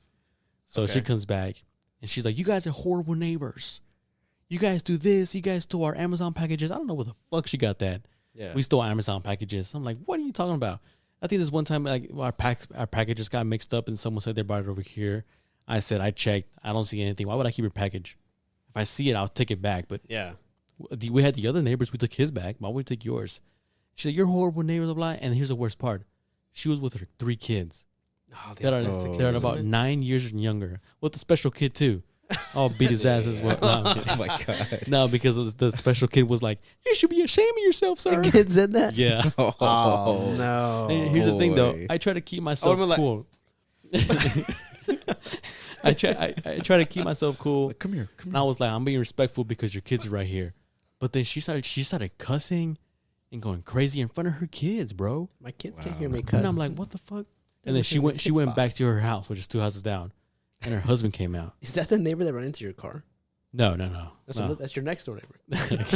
So she Okay. comes back and she's like, you guys are horrible neighbors. You guys do this. You guys stole our Amazon packages. I don't know where the fuck she got that. yeah. We stole Amazon packages. I'm like, what are you talking about? I think this one time, like, our packages got mixed up and someone said they brought it over here. I said, I checked. I don't see anything. Why would I keep your package? If I see it, I'll take it back. But yeah. we had the other neighbors. We took his back. Why would we take yours? She's like, you're horrible neighbors, blah, blah. And here's the worst part. She was with her 3 kids. Oh, That are, autistic they're kids, about isn't it? 9 years and younger. With the special kid, too. I'll beat his ass as well. No, I'm kidding. Oh my god. No, because the special kid was like, you should be ashamed of yourself, sir. The kid said that? Yeah. Oh, no. And here's the thing, though. boy. I try to keep myself like- cool. I try to keep myself cool. Come here. Come And I was like, I'm being respectful because your kids are right here. But then she started cussing and going crazy in front of her kids, bro. My kids can't Wow. hear me cuss. And I'm like, what the fuck? They're And then she listening to went Kids Bop. back to her house, which is 2 houses down. And her husband came out. Is that the neighbor that ran into your car? No. That's your next door neighbor.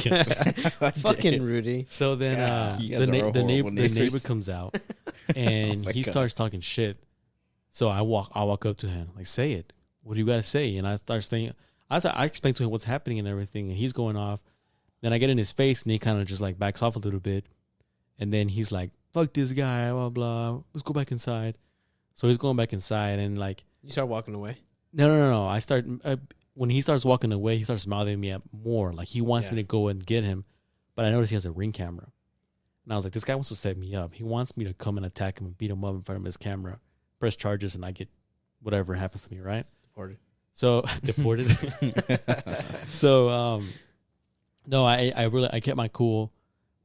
Yeah. Fucking Rudy. So then God, you guys are horrible the neighbor neighbors. comes out and my he God. starts talking shit. So I walk up to him, like, say it. What do you got to say? And I start saying, I explain to him what's happening and everything, and he's going off. Then I get in his face, and he kind of just like backs off a little bit. And then he's like, fuck this guy, blah, blah. Let's go back inside. So he's going back inside, and like, You start walking away. no. I start, when he starts walking away, he starts mouthing me up more. Like, he wants Yeah. me to go and get him. But I noticed he has a Ring camera. And I was like, this guy wants to set me up. He wants me to come and attack him and beat him up in front of his camera, press charges, and I get whatever happens to me, right? Deported. So deported. So no, I kept my cool,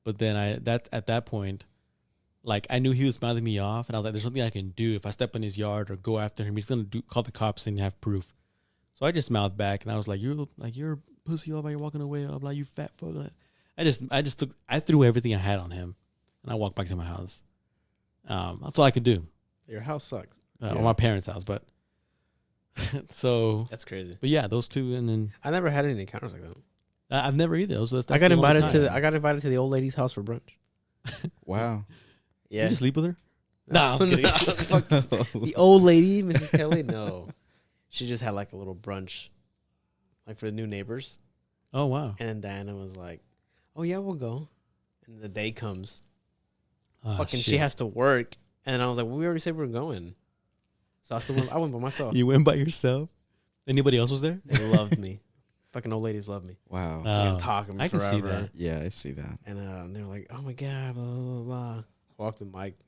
but then at that point, like, I knew he was mouthing me off, and I was like, there's something I can do. If I step in his yard or go after him, he's gonna call the cops and have proof. So I just mouthed back, and I was like, you're a pussy, blah, blah, you're walking away, blah, blah, you fat fuck. I threw everything I had on him, and I walked back to my house. That's all I could do. Your house sucks. Or my parents' house, but so. That's crazy. But yeah, those two, and then I never had any encounters like that. I've never either. That's I got the only invited time. I got invited to the old lady's house for brunch. Wow. Did you sleep with her? No, I'm kidding. fuck. The old lady, Mrs. Kelly. No, she just had like a little brunch, like for the new neighbors. Oh wow. And then Diana was like, "Oh yeah, we'll go." And the day comes, Oh, fucking, she shit. has to work, and I was like, well, "We already said we were going." So I went by myself. You went by yourself. Anybody else was there? They loved me. Fucking old ladies love me. Wow. Fucking talking to me I can see forever. that. Yeah, I see that. And they were like, "Oh my god, blah blah blah." blah. Walked with Mike,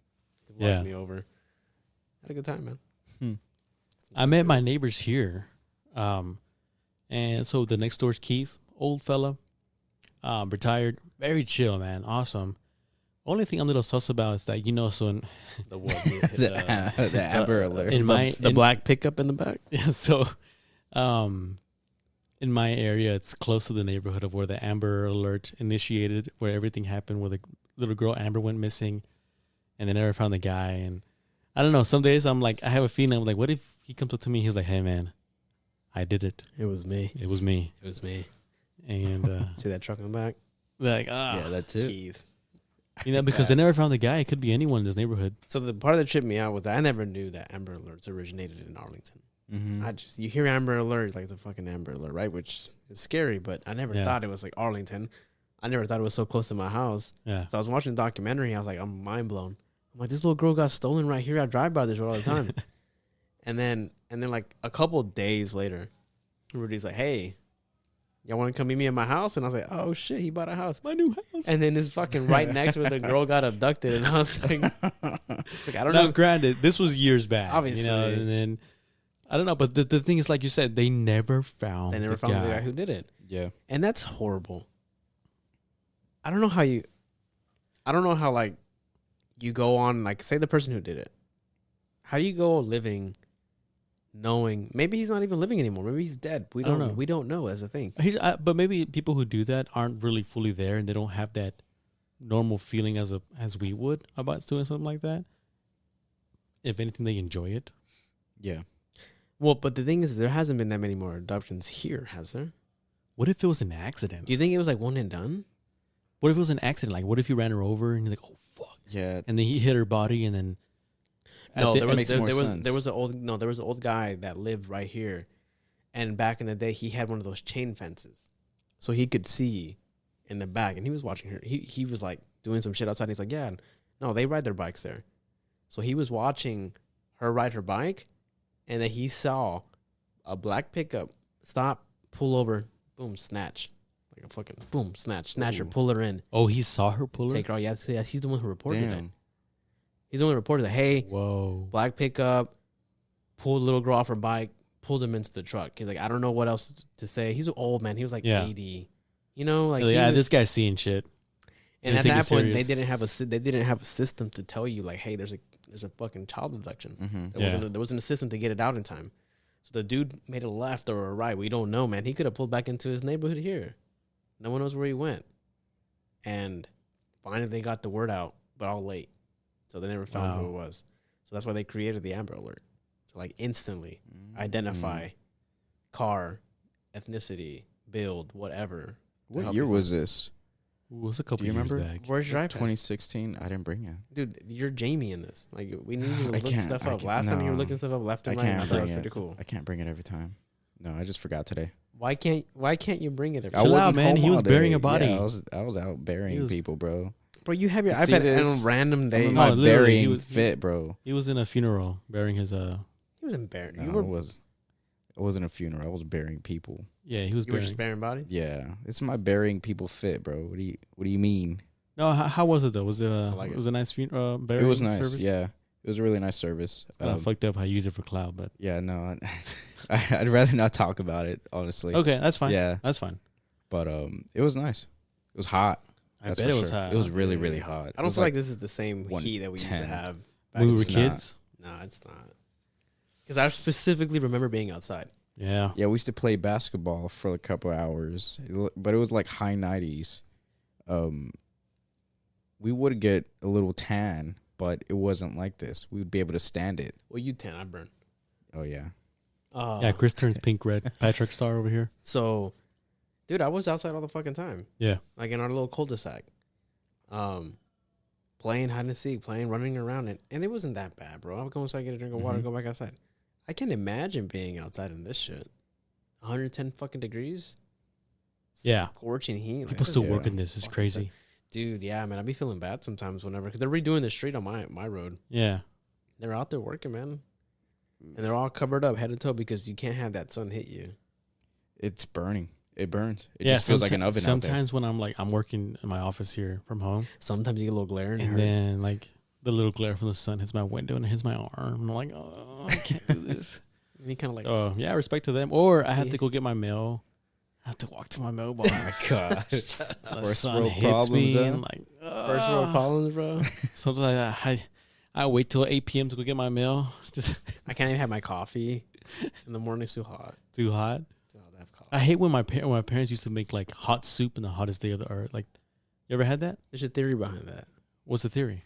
Invited me over. Had a good time, man. I met my neighbors here. And so the next door's Keith, old fella, retired, very chill, man. Awesome. Only thing I'm a little sus about is that, so in The what? The Amber Alert. in my the black pickup in the back. so in my area, it's close to the neighborhood of where the Amber Alert initiated, where everything happened, where the little girl Amber went missing, and they never found the guy. And I don't know. Some days I'm like, I have a feeling. I'm like, what if he comes up to me? He's like, hey man, I did it. It was me. It was me. It was me. And See that truck in the back? like, Yeah, that's it. Keith. Because they never found the guy. It could be anyone in this neighborhood. So the part that tripped me out was that I never knew that Amber Alerts originated in Arlington. Mm-hmm. You hear Amber Alert, like it's a fucking Amber Alert, right? Which is scary, but I never thought it was like Arlington. I never thought it was so close to my house. Yeah. So I was watching the documentary. I was like, I'm mind blown. I'm like, this little girl got stolen right here. I drive by this road all the time. and then like a couple days later, Rudy's like, hey, y'all want to come meet me at my house? And I was like, oh shit, he bought a house. My new house. And then it's fucking right next where the girl got abducted. And I was like I don't now, know. granted, this was years back. Obviously. And then, I don't know, but the thing is, like you said, they never found They never the found guy. the guy who did it. Yeah. And that's horrible. I don't know how like you go on, like say the person who did it. How do you go living knowing maybe he's not even living anymore? Maybe he's dead. We don't know. We don't know as a thing. But maybe people who do that aren't really fully there, and they don't have that normal feeling as we would about doing something like that. If anything, they enjoy it. Yeah. Well, but the thing is, there hasn't been that many more adoptions here, has there? What if it was an accident? Do you think it was like one and done? What if it was an accident? Like, what if you ran her over and you're like, oh fuck, Yeah. and then he hit her body, and then No, there makes more sense. was an old guy that lived right here, and back in the day, he had one of those chain fences, so he could see in the back, and he was watching her. He was like doing some shit outside. And he's like, yeah, no, they ride their bikes there, so he was watching her ride her bike, and then he saw a black pickup stop, pull over, boom, snatch. Like a fucking boom, snatch her, pull her in. oh, he saw her pull her. Take her out. Yeah, he's the one who reported it. Damn. He's the one who reported that, hey, Whoa. black pickup, pulled the little girl off her bike, pulled him into the truck. He's like, I don't know what else to say. He's an old man. He was like 80. You know, like this guy's seeing shit. And They at take that it point, serious. they didn't have a system to tell you like, hey, there's a fucking child abduction. Mm-hmm. There wasn't a system to get it out in time. So the dude made a left or a right. We don't know, man. He could have pulled back into his neighborhood here. No one knows where he went. And finally, they got the word out, but all late. So they never found who it was. So that's why they created the Amber Alert. To like instantly identify car, ethnicity, build, whatever. What year was this? It was a couple Do you years remember? back. Where's your iPad? 2016. I didn't bring it. Dude, you're Jamie in this. Like, we need you to I look can't- stuff I up. can't- Last time you were no. looking stuff up left and I right. can't I thought it was bring pretty it. cool. I can't bring it every time. No, I just forgot today. Why can't you bring it? Chill out, man. He was burying a body. Yeah, I was out burying people, bro. Bro, you have your You see iPad this? on a random I'm day. in No, my literally, burying he was- fit, bro. He was in a funeral burying his He was embarrassed. No, You it wasn't a funeral. I was burying people. yeah, he was were burying. just burying body? Yeah, it's my burying people fit, bro. What do you mean? No, how was it though? Was it like it it. was a nice funeral It burying was nice. service? Yeah, it was a really nice service. Fucked up how you use it for cloud, but Yeah, no, I'd rather not talk about it, honestly. okay, that's fine. Yeah, That's fine. but it was nice. It was hot. I That's bet for it was sure. hot. It was really, really hot. I It don't was feel like this is the same heat that we used to 110. have. when we were it's not. kids. No, it's not. Because I specifically remember being outside. Yeah. Yeah, we used to play basketball for a couple of hours, but it was like high 90s. We would get a little tan, but it wasn't like this. We would be able to stand it. Well, you 10, I burn. Oh yeah. Yeah, Chris turns pink red. Patrick Star over here. So, dude, I was outside all the fucking time. Yeah. Like in our little cul-de-sac. Playing hide and seek, running around it. And it wasn't that bad, bro. I would go inside, get a drink of water, go back outside. I can't imagine being outside in this shit. 110 fucking degrees. Yeah. Scorching heat. Like, People still yeah. working this. It's Fucking crazy. dude, yeah, man. I'd be feeling bad sometimes whenever. Because they're redoing the street on my road. Yeah. They're out there working, man. And they're all covered up head to toe because you can't have that sun hit you. It's burning. It burns. It yeah, just feels like an oven out there. Sometimes when I'm working in my office here from home, Sometimes you get a little glare in and her. then the little glare from the sun hits my window and it hits my arm. And I'm like, oh, I can't do this. And you kind of like, Oh, yeah, respect to them. Or I have to go get my mail. I have to walk to my mailbox. Oh my gosh. The First sun world hits problems, me. huh? And like, first world problems, bro. something like that. I wait till 8 p.m. to go get my mail. It's just I can't even have my coffee in the morning. It's too hot. too hot. Too hot to have coffee. I hate when my parents used to make like hot soup in the hottest day of the earth. Like, you ever had that? There's a theory behind that. What's the theory?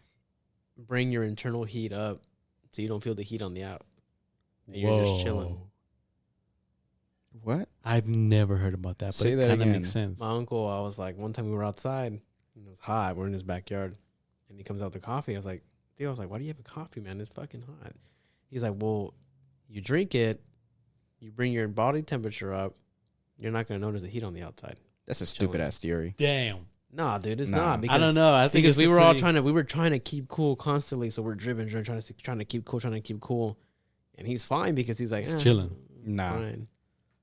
Bring your internal heat up so you don't feel the heat on the out. And you're just chilling. What? I've never heard about that, but Say it that kind of again. makes sense. My uncle, I was like, one time we were outside and it was hot. We're in his backyard and he comes out with the coffee. I was like, why do you have a coffee, man? It's fucking hot. He's like, well, you drink it, you bring your body temperature up, you're not going to notice the heat on the outside. That's a stupid ass theory. Damn. Nah, dude, it's Nah. not. Because, I don't know. I think because it's we a were all pretty- we were trying to keep cool constantly. So we're trying to keep cool. And he's fine because he's like, He's chilling. Nah. Fine.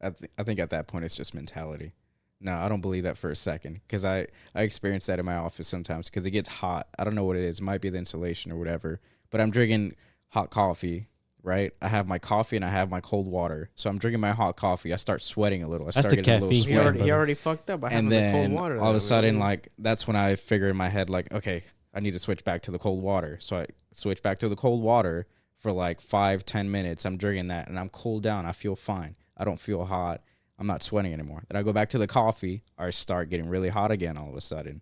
I think at that point it's just mentality. No, I don't believe that for a second because I experience that in my office sometimes because it gets hot. I don't know what it is. It might be the insulation or whatever. But I'm drinking hot coffee, right? I have my coffee and I have my cold water. So I'm drinking my hot coffee. I start sweating a little. I That's start the getting a little caffeine. sweat. He already fucked up by having And the cold then water. all of though, a sudden, man. like, that's when I figure in my head, like, okay, I need to switch back to the cold water. So I switch back to the cold water for like 5-10 minutes. I'm drinking that and I'm cooled down. I feel fine. I don't feel hot. I'm not sweating anymore. Then I go back to the coffee. I start getting really hot again all of a sudden.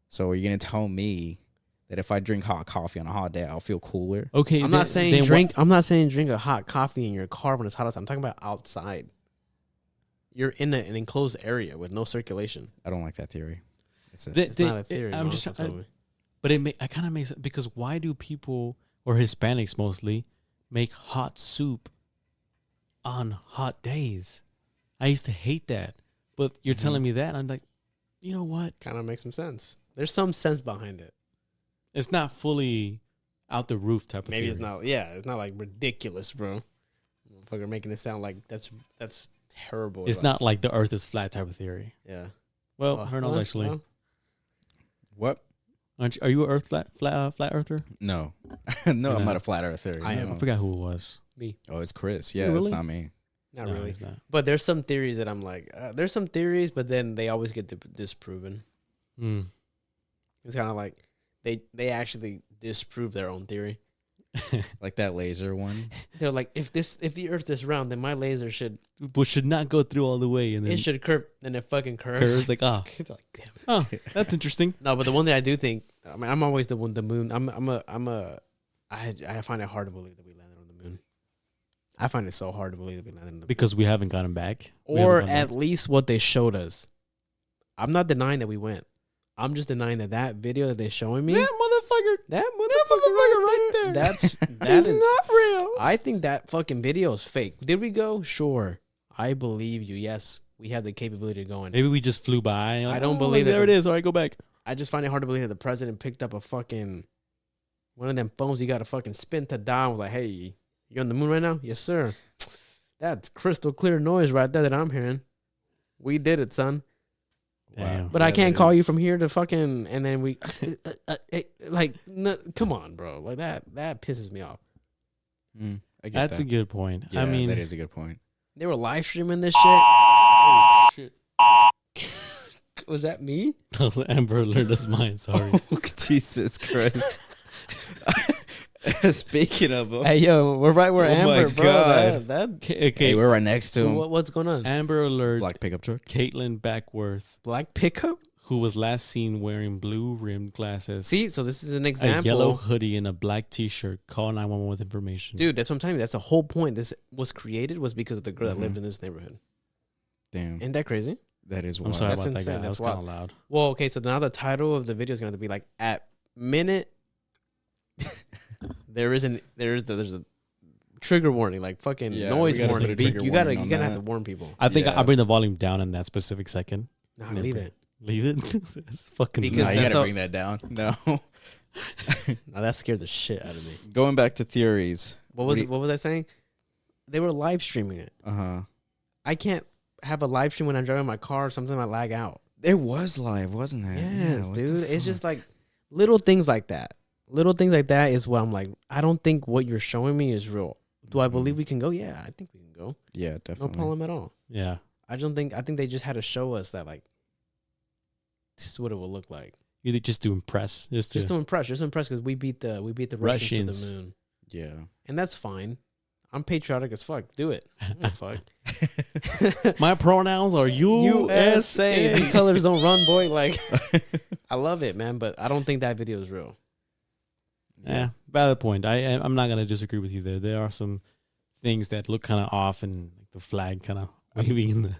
So are you going to tell me that if I drink hot coffee on a hot day, I'll feel cooler? Okay. I'm not saying drink a hot coffee in your car when it's hot outside. I'm talking about outside. You're in an enclosed area with no circulation. I don't like that theory. It's not a theory. I'm my just. uncle told me. But I kind of makes sense because why do people or Hispanics mostly make hot soup on hot days? I used to hate that, but you're telling me that, and I'm like, you know what? Kind of makes some sense. There's some sense behind it. It's not fully out the roof type of Maybe theory. it's not. Yeah, it's not like ridiculous, bro. Motherfucker making it sound like that's terrible. It's advice. not like the Earth is flat type of theory. Yeah. Well, Hernold actually. well, What? Are you a flat earther? No. No, You're I'm not. not a flat earther. I am. No. I forgot who it was. me. Oh, it's Chris. Yeah, Really? it's not me. Not No, really. he's not. But there's some theories that I'm like, there's some theories, but then they always get disproven. Mm. It's kind of like they actually disprove their own theory. Like that laser one. They're like, if the Earth is round, then my laser should But should not go through all the way, and then it should curve, and it fucking curves. curves like, oh, They're like, damn it. oh, that's interesting. No, but the one that I do think, I mean, I'm always the moon. I find it hard to believe that we landed on the moon. I find it so hard to believe that we landed on the moon. Because we haven't gotten back. Or at least what they showed us. I'm not denying that we went. I'm just denying that video that they're showing me. that motherfucker. That motherfucker right there. That It's is not real. I think that fucking video is fake. Did we go? Sure. I believe you. Yes, we have the capability to go in. Maybe we just flew by. I don't believe there that it is. All right, go back. I just find it hard to believe that the president picked up a fucking one of them phones you got to fucking spin to dial. Was like, hey, you on the moon right now? Yes, sir. That's crystal clear noise right there that I'm hearing. We did it, son. Damn. But I can't call you from here to fucking, and then we, like, no, come on, bro. Like that pisses me off. I get That's that. a good point. Yeah, I mean, that is a good point. They were live streaming this shit. Oh, shit. Was that me? that was Amber Alert. That's mine. Sorry. Jesus Christ. Speaking of them, Hey, yo, we're right where Oh my Amber, bro. God. That Okay. hey, we're right next to him. what's going on? Amber Alert. Black pickup truck. Caitlin Backworth, Black pickup? who was last seen wearing blue rimmed glasses, See, so this is an a example. yellow hoodie, and a black T-shirt. Call 911 with information. Dude, that's what I'm telling you. That's the whole point. This was created was because of the girl that lived in this neighborhood. Damn, Isn't that crazy? that is I'm wild. sorry That's about that insane. guy. That That's was kind of loud. Well, okay, so now the title of the video is going to be like at minute. there's a trigger warning, like fucking Yeah, noise we gotta warning. put a trigger You gotta warning on have that. to warn people. I think Yeah. I'll bring the volume down in that specific second. Nah, Never. leave it. Leave it. It's fucking Because No, loud. you that's gotta how- bring that down. No. Now that scared the shit out of me. Going back to theories. What was I saying? They were live streaming it. I can't have a live stream when I'm driving my car. Sometimes I lag out. It was live, wasn't it? Yes, what the dude. It's fuck? just like little things like that. little things like that is what I'm like. I don't think what you're showing me is real. Do I believe we can go? Yeah, I think we can go. Yeah, definitely. No problem at all. Yeah. I think they just had to show us that like this is what it will look like. Either just to impress. Just to impress. Just impress because we beat the Russians to the moon. Yeah. And that's fine. I'm patriotic as fuck. Do it. Fuck. My pronouns are USA. These colors don't run, boy. Like, I love it, man. But I don't think that video is real. Yeah, valid point. I'm not gonna disagree with you there. There are some things that look kind of off, and the flag kind of waving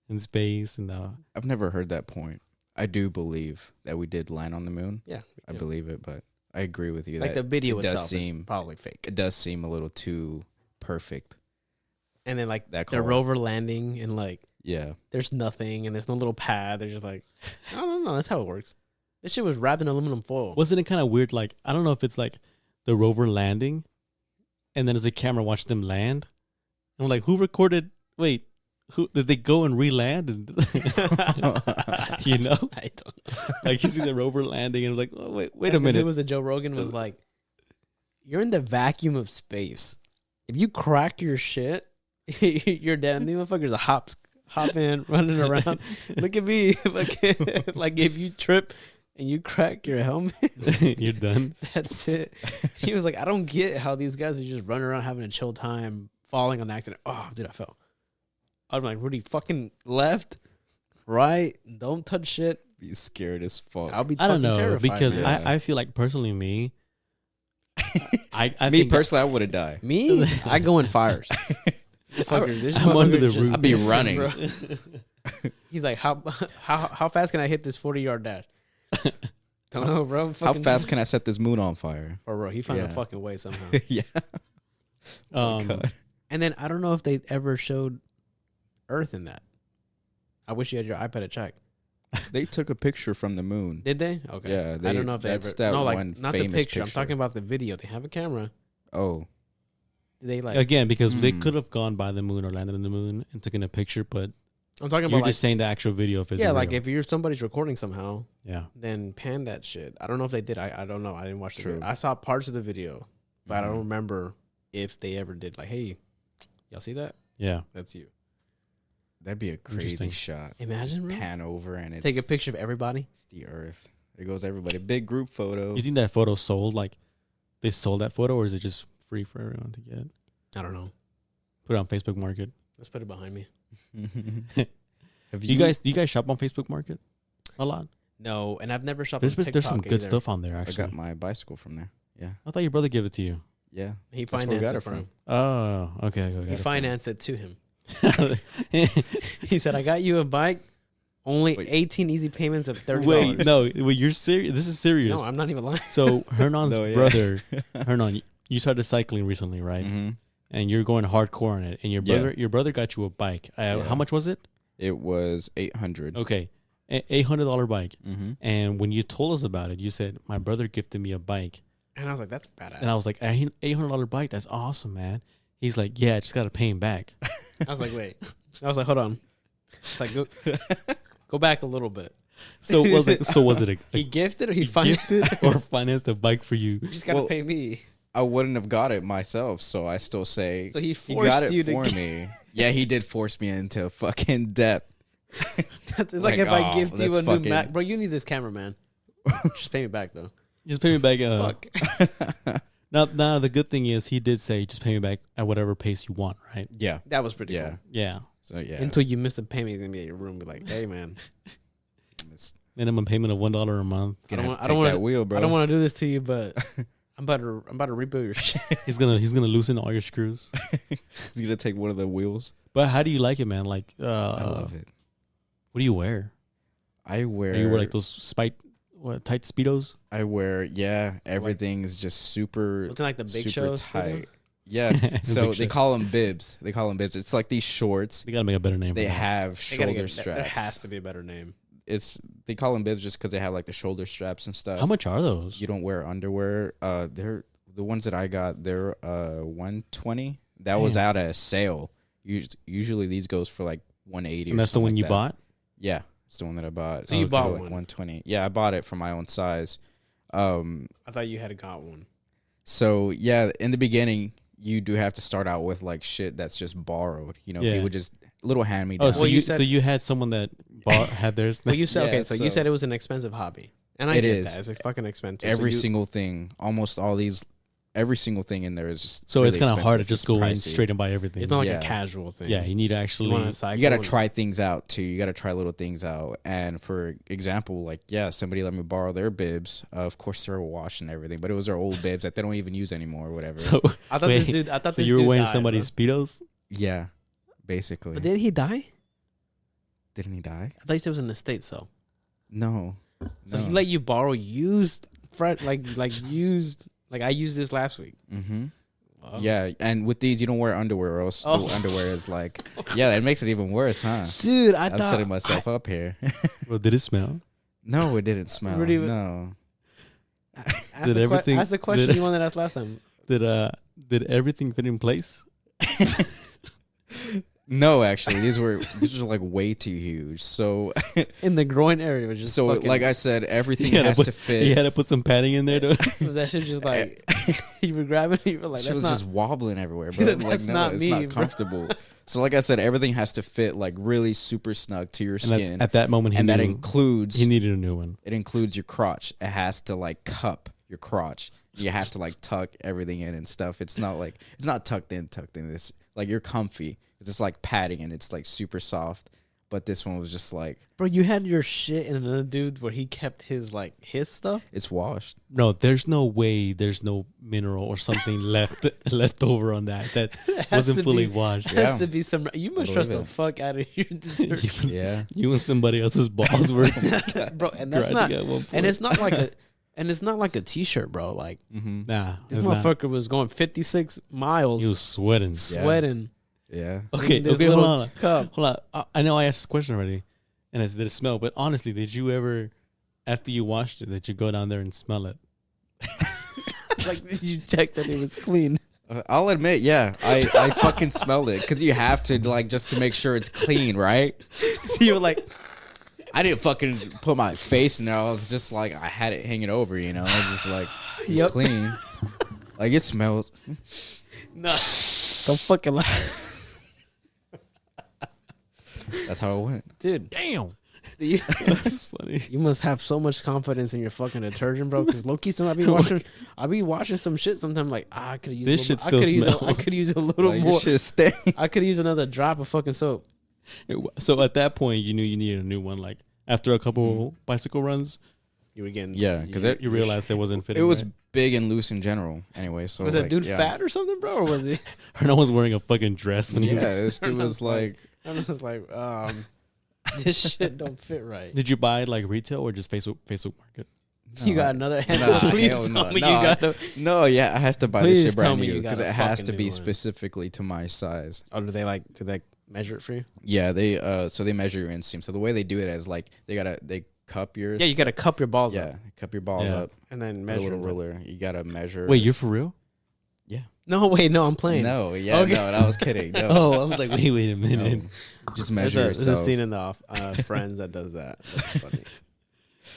in space. And I've never heard that point. I do believe that we did land on the moon. Yeah, I believe it, but I agree with you. Like that the video it itself is probably fake. It does seem a little too perfect. And then like that the rover landing and like there's nothing and there's no little pad. They're just like, I don't know. That's how it works. This shit was wrapped in aluminum foil. Wasn't it kind of weird? Like, I don't know if it's like the rover landing and then as a camera watched them land. And I'm like, who recorded? Wait, who did they go and re-land? And you know, I don't know. Like you see the rover landing and it was like, oh, wait a minute. It was a Joe Rogan was like, you're in the vacuum of space. If you crack your shit, you're dead. And the motherfuckers are hop in, running around. Look at me. Like if you trip and you crack your helmet, you're done. That's it. He was like, I don't get how these guys are just running around having a chill time, falling on accident. Oh, dude, I fell. I'm like, Rudy, fucking left, right, don't touch shit. Be scared as fuck. I'll be. I don't know terrified, because man. I feel like personally me. I personally, I would have died. Me, I go in fires. I'm under the roof. I'd be running. He's like, how fast can I hit this 40-yard dash? Don't know, bro. How fast can I set this moon on fire? Or bro, he found a fucking way somehow. Yeah. God. And then I don't know if they ever showed Earth in that. I wish you had your iPad to check. They took a picture from the moon. Did they? Okay. Yeah. I don't know if they that's ever. That no, like one not the picture. I'm talking about the video. They have a camera. Oh. Did they like again because they could have gone by the moon or landed on the moon and taken a picture, but I'm talking about you're like, just saying the actual video if it's like real. if you're somebody's recording somehow, then pan that shit. I don't know if they did. I don't know. I didn't watch the video. I saw parts of the video, but I don't remember if they ever did. Like, hey, y'all see that? Yeah, that's you. That'd be a crazy shot. Imagine just pan over and take a picture of everybody. It's the Earth. There goes everybody. Big group photo. You think that photo sold? Like they sold that photo, or is it just free for everyone to get? I don't know. Put it on Facebook Market. Let's put it behind me. Do you guys shop on Facebook Market a lot? No, and I've never shopped on TikTok. There's some good stuff on there, actually. I got my bicycle from there. Yeah. I thought your brother gave it to you. Yeah. He financed it for him. Oh, okay. He financed it to him. He said, I got you a bike. Only 18 easy payments of $30. Wait, you're serious? This is serious. No, I'm not even lying. So Hernan's brother, Hernan, you started cycling recently, right? Mm-hmm. And you're going hardcore on it. And your brother got you a bike. How much was it? It was $800. Okay, $800 bike. Mm-hmm. And when you told us about it, you said my brother gifted me a bike. And I was like, that's badass. And I was like, $800 bike, that's awesome, man. He's like, yeah, I just gotta pay him back. I was like, wait. I was like, hold on. It's like go back a little bit. So was it he gifted or he financed or financed a bike for you? You just gotta pay me. I wouldn't have got it myself, so I still say so he forced you for me. Yeah, he did force me into fucking debt. It's like if I gift you a new Mac, bro. You need this camera, man. Just pay me back though. Just pay me back. Fuck. Now the good thing is he did say just pay me back at whatever pace you want, right? Yeah, that was pretty cool. Yeah. So yeah, until you miss a payment, he's gonna be at your room, be like, hey man. Minimum payment of $1 a month. I don't want that wheel, bro. I don't want to do this to you, but I'm about to rebuild your shit. He's gonna loosen all your screws. He's gonna take one of the wheels. But how do you like it, man? Like, I love it. What do you wear? You wear like those tight Speedos? I wear everything's just super. Looking like the Big Show tight. Yeah. So they call them bibs. It's like these shorts. They gotta make a better name. They have shoulder straps. There has to be a better name. They call them bibs just because they have like the shoulder straps and stuff. How much are those? You don't wear underwear. They're the ones that I got. They're $120. That was out at a sale. Usually these goes for like $180. And that's the one you bought? Yeah, it's the one that I bought. So you bought one $120. Yeah, I bought it for my own size. I thought you had got one. So yeah, in the beginning, you do have to start out with like shit that's just borrowed. You know, Yeah. people just little hand me Oh, down. so Well, you you said- so you had someone that had theirs. Well, you said Yeah, okay. So you so- said it was an expensive hobby, and I It get is. that. It's like fucking expensive. Every so you, single thing, almost all these, every single thing in there is just. So really it's kind of hard to expensive. just It's go in pricey. straight and buy everything. It's not like Yeah. a casual thing. Yeah, you need to You actually. want to cycle. You got to and- try things out too. You got to try little things out. And for example, like, yeah, somebody let me borrow their bibs. Of course, they're washed and everything, but it was their old bibs that they don't even use anymore or whatever. So I thought wait, this dude. I thought so this you were dude wearing died, somebody's speedos. yeah, basically. But did he die? Didn't he die? I thought you said it was in the States. So No. so no. he let you borrow used, used. Like I used this last week. Mm-hmm. Wow. Yeah, and with these, you don't wear underwear, or else Oh. the underwear is like, yeah, that makes it even worse, huh? Dude, I I'm thought setting myself up here. Well, did it smell? No, it didn't smell. Really- No. Ask Did the everything- Ask the question did- you wanted to ask last time. Did everything fit in place? No, actually, these were like way too huge. So, In the groin area was just so fucking, like I said, everything Yeah, has but to fit. You had to put some padding in there. To, was that shit just like you were grabbing it, you were like She that's was not just wobbling everywhere, He bro. said, Like, "That's no, not it's me, not bro." comfortable. So, like I said, everything has to fit like really super snug to your and skin, at that moment, he and that knew includes he needed a new one. it includes your crotch. It has to like cup your crotch. You have to like tuck everything in and stuff. It's not like it's not tucked in. It's like you're comfy. It's just like padding and it's like super soft. But this one was just like bro. You had your shit in another dude where he kept his his stuff. it's washed. No, there's no way. There's no mineral or something left over on that Has wasn't to fully be- washed. Has Yeah. to be some. You must Believe trust the it. fuck out of your detergent, Yeah. You and somebody else's balls were bro. And that's not. grinding at one And point. it's not like a. And it's not like a t-shirt, bro. Like Mm-hmm. Nah, this it's not. motherfucker was going 56 miles, He was sweating. sweating. Yeah. Okay, in this okay, hold little on. cup. Hold on. I know I asked this question already, and I said, did it smell? But honestly, did you ever, after you washed it, did you go down there and smell it? Like, did you check that it was clean? I'll admit, yeah, I fucking smelled it because you have to like just to make sure it's clean, right? So you were like, I didn't fucking put my face in there. I was just like I had it hanging over, you know, just like it's Yep. clean. Like it smells. no, don't fucking lie, That's how it went. dude. Damn. You, That's funny. you must have so much confidence in your fucking detergent, bro. Because low key, I be watching some shit. Sometimes like, I could use This a little, shit still I smells. could use a little Like, more. your shit stay. I could use another drop of fucking soap. So at that point, you knew you needed a new one. Like after a couple bicycle runs, You were getting Yeah, 'cause it- you realized it wasn't fitting. It was right? big and loose in general. Anyway, so was that like, dude yeah. fat or something, bro, or was he? Or no one's wearing a fucking dress when he Yeah, was. this dude was like, I was like, this shit don't fit right. Did you buy like retail or just Facebook Market? You no. got another hand. Nah, Please hell tell no. me No, you got a. no, yeah, I have to buy Please this shit tell brand me new you got because a it has fucking to new be one. specifically to my size. Oh, do they measure it for you? Yeah, they so they measure your inseam. So the way they do it is like they cup yours. Yeah, you gotta cup your balls yeah, up cup your balls Yeah. up. and then With a measure little it. ruler. You gotta measure. Wait, you're for real? No, wait, no, I'm playing. No, yeah, Okay. no, I was kidding. No. Oh, I was like, wait a minute. No. Just There's measure there's a yourself. scene in the Friends that does that. That's funny.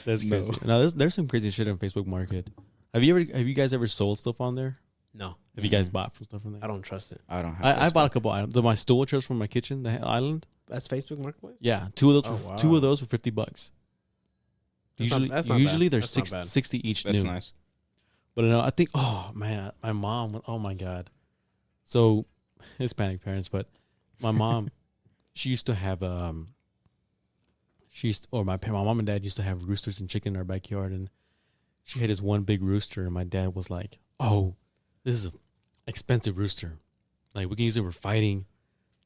That's No. crazy. No, there's some crazy shit on Facebook Market. Have you guys ever sold stuff on there? No, Have you guys bought from stuff from there? I don't trust it. I don't have. I bought a Facebook. couple items. My stool chairs from my kitchen, the island. That's Facebook Marketplace. Yeah, two of those. Oh, wow. Two of those for $50. That's Usually, not bad. usually they're That's not bad. 60 each. That's new. nice. But no, I think. Oh man, my mom. Oh my god. So, Hispanic parents, but my mom, she used to have my mom and dad used to have roosters and chicken in our backyard, and she had this one big rooster, and my dad was like, "Oh, this is an expensive rooster. Like we can use it for fighting.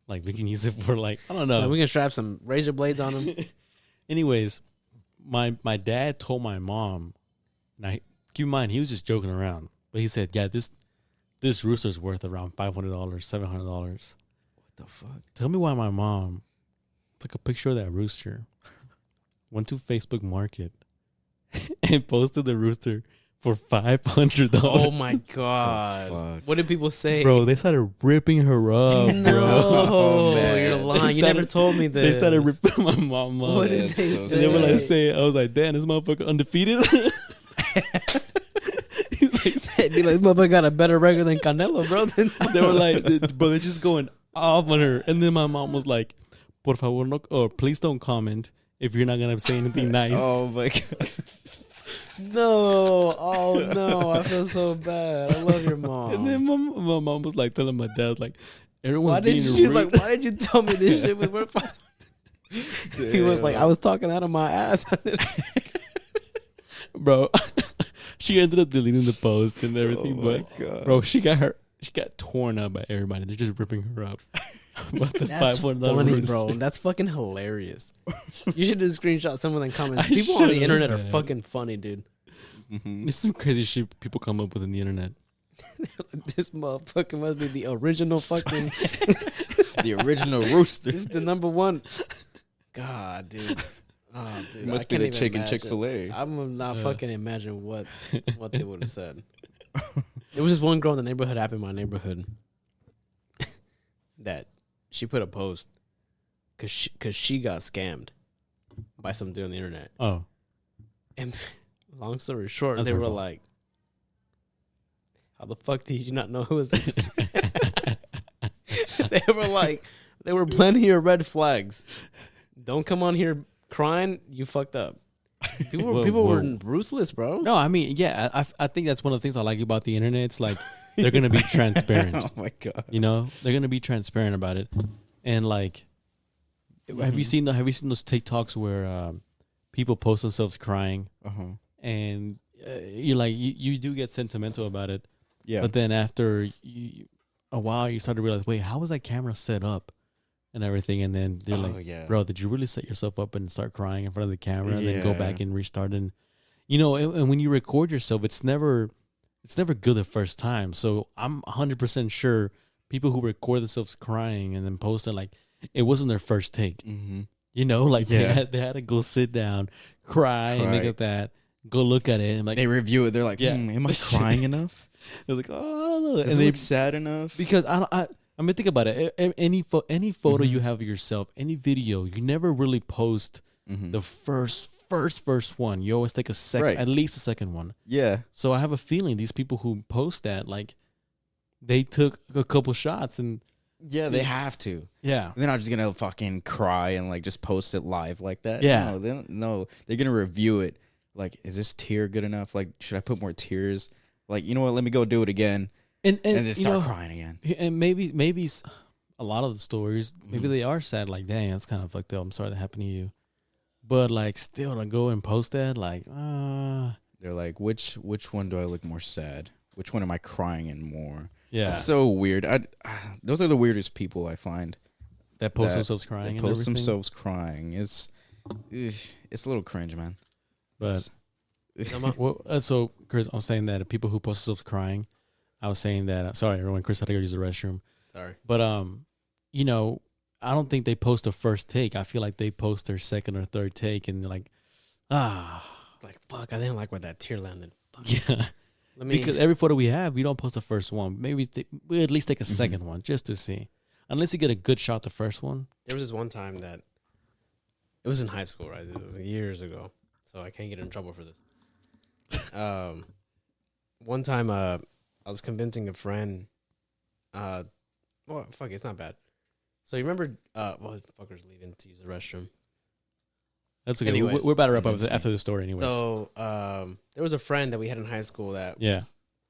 Like we can use it for like I don't know." We can strap some razor blades on them. Anyways, my dad told my mom. Now, keep in mind, he was just joking around, but he said, "Yeah, this rooster's worth around $500, $700." What the fuck? Tell me why my mom took a picture of that rooster, went to Facebook Market, and posted the rooster for $500. Oh my god! fuck? What did people say? Bro, they started ripping her up, bro. No, Oh, man. you're lying. You They never started- told me this. They started ripping my mom up. What did That's they so say? And they were like sad. saying, I was like, damn, this motherfucker undefeated. They'd be like, motherfucker got a better record than Canelo, bro. They were like, bro, they're just going off on her. And then my mom was like, por favor, no, or please don't comment if you're not going to say anything nice. Oh my god. No. Oh, no. I feel so bad. I love your mom. And then my mom was like telling my dad, like, everyone's being rude. She's like, why did you tell me this shit? We were fine. He was like, I was talking out of my ass. Bro, she ended up deleting the post and everything. Oh my But, God. bro, she got torn up by everybody. They're just ripping her up. About the That's $500 funny, rooster. bro. That's fucking hilarious. You should just screenshot some of them comments. I People on the should've, internet are man. fucking funny, dude. Mhm. There's some crazy shit people come up with on the internet. This motherfucker must be the original fucking. The original rooster. This is the number one. God, dude. Oh, dude. It must I be the can't even chicken imagine. Chick-fil-A. I'm not Yeah. fucking imagine what they would have said. There was this one girl in the neighborhood up in my neighborhood that she put a post because she got scammed by some dude on the internet. Oh, And long story short, That's they her were fault. like, "How the fuck did you not know who was this?" They were like, "There were plenty of red flags. Don't come on here crying. You fucked up." People were Whoa. ruthless, bro. no, I mean, yeah, I think that's one of the things I like about the internet. It's like they're gonna be transparent. Oh my god. You know, they're gonna be transparent about it. And like, have you seen those TikToks where people post themselves crying, Uh-huh. and you're like, you do get sentimental about it, Yeah. but then after a while, you start to realize, wait, how was that camera set up, and everything, and then they're like, yeah. bro, did you really set yourself up and start crying in front of the camera, and then go Yeah. back and restart? And you know, and when you record yourself, it's never good the first time. So I'm 100% sure people who record themselves crying and then post it, like, it wasn't their first take. Mm-hmm. You know, like Yeah. they had to go sit down, cry, and look Cry. at that, go look at it, and like They review it. They're like, Yeah. am I crying enough? they're like, oh, I don't know. Does And it they, look sad enough? because I mean, think about it. Any photo Mhm. you have of yourself, any video, you never really post Mm-hmm. the first one. You always take a second, Right. at least a second one. Yeah. So I have a feeling these people who post that, like, they took a couple shots, and Yeah, they have to. yeah, They're not just gonna fucking cry and like just post it live like that. Yeah. No, they're gonna review it. Like, is this tear good enough? Like, should I put more tears? Like, you know what? Let me go do it again and and just you start know, crying again. and maybe a lot of the stories, maybe Mhm. they are sad. Like, dang, that's kind of fucked up. I'm sorry that happened to you. But like, still to go and post that, like, They're like, which one do I look more sad? Which one am I crying in more? yeah, It's so weird. Those are the weirdest people I find. that post that- themselves crying. They and post everything. themselves crying. It's a little cringe, man. But It's- well, so Chris, I'm saying that people who post themselves crying, I was saying that. Sorry, everyone. Chris had to go use the restroom. Sorry. But you know, I don't think they post a first take. I feel like they post their second or third take, and they're like, Like, fuck, I didn't like where that tear landed. Fuck. yeah. Let me. Because every photo we have, we don't post the first one. Maybe we at least take a Mhm. second one just to see. Unless you get a good shot the first one. There was this one time that it was in high school, right? It was years ago, so I can't get in trouble for this. One time, I was convincing a friend. Well, fuck, it's not bad. So you remember? Well, the fucker's leaving to use the restroom. That's okay. Anyways. We're about to wrap up Anyways. after the story, anyways. So there was a friend that we had in high school that yeah.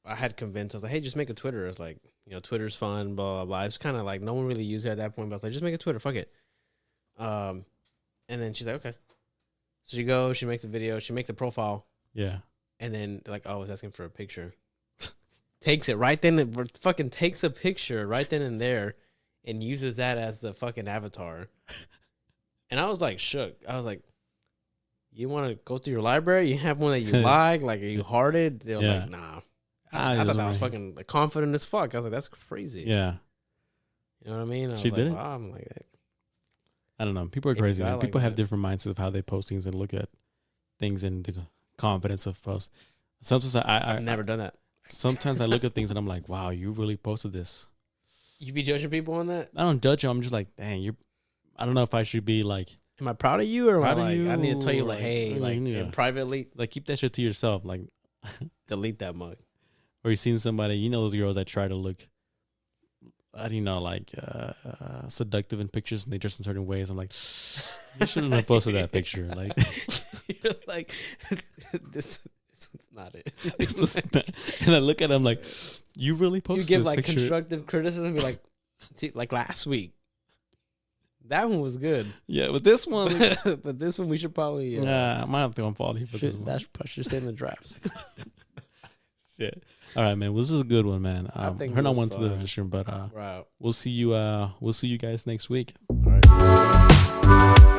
I had convinced. I was like, hey, just make a Twitter. It's like, you know, Twitter's fun, blah, blah, blah. It's kind of like no one really used it at that point, but I was like, just make a Twitter. Fuck it. And then she's like, okay. So she goes, she makes a video, she makes a profile, Yeah. and then they're like, oh, it's asking for a picture. Takes it right then, fucking takes a picture right then and there and uses that as the fucking avatar. And I was like shook. I was like, you want to go through your library? You have one that you like? Like, are you hearted? They were Yeah. like, nah. Ah, I it thought that doesn't was really- fucking like, confident as fuck. I was like, that's crazy. Yeah. You know what I mean? I She was did like, it? wow. I'm like, I don't know. People are Yeah, crazy, I man. like People have that. different mindsets of how they post things and look at things and the confidence of posts. Sometimes I've never done that. Sometimes I look at things and I'm like, wow, you really posted this. You be judging people on that? I don't judge them. I'm just like, dang, I don't know if I should be like Am I proud of you or am I Proud of like, I need to tell you you, like, or, hey, like, like yeah. and privately? keep that shit to yourself. Like, delete that mug. Or you seen somebody, you know, those girls that try to look, I don't know, like seductive in pictures, and they dress in certain ways. I'm like, you shouldn't have posted that picture. Like, you're like, this one's not it. this is not, and I look at them like, you really posted. You give this like picture? constructive criticism. Be like, see, like last week, that one was good. Yeah, but this one, but this one we should probably. I might have to unfollow you for this one. That should stay in the drafts. Yeah. All right, man. Well, this is a good one, man. I think Heard it I was went to the fun. restroom, but Right. we'll see you. We'll see you guys next week. All right.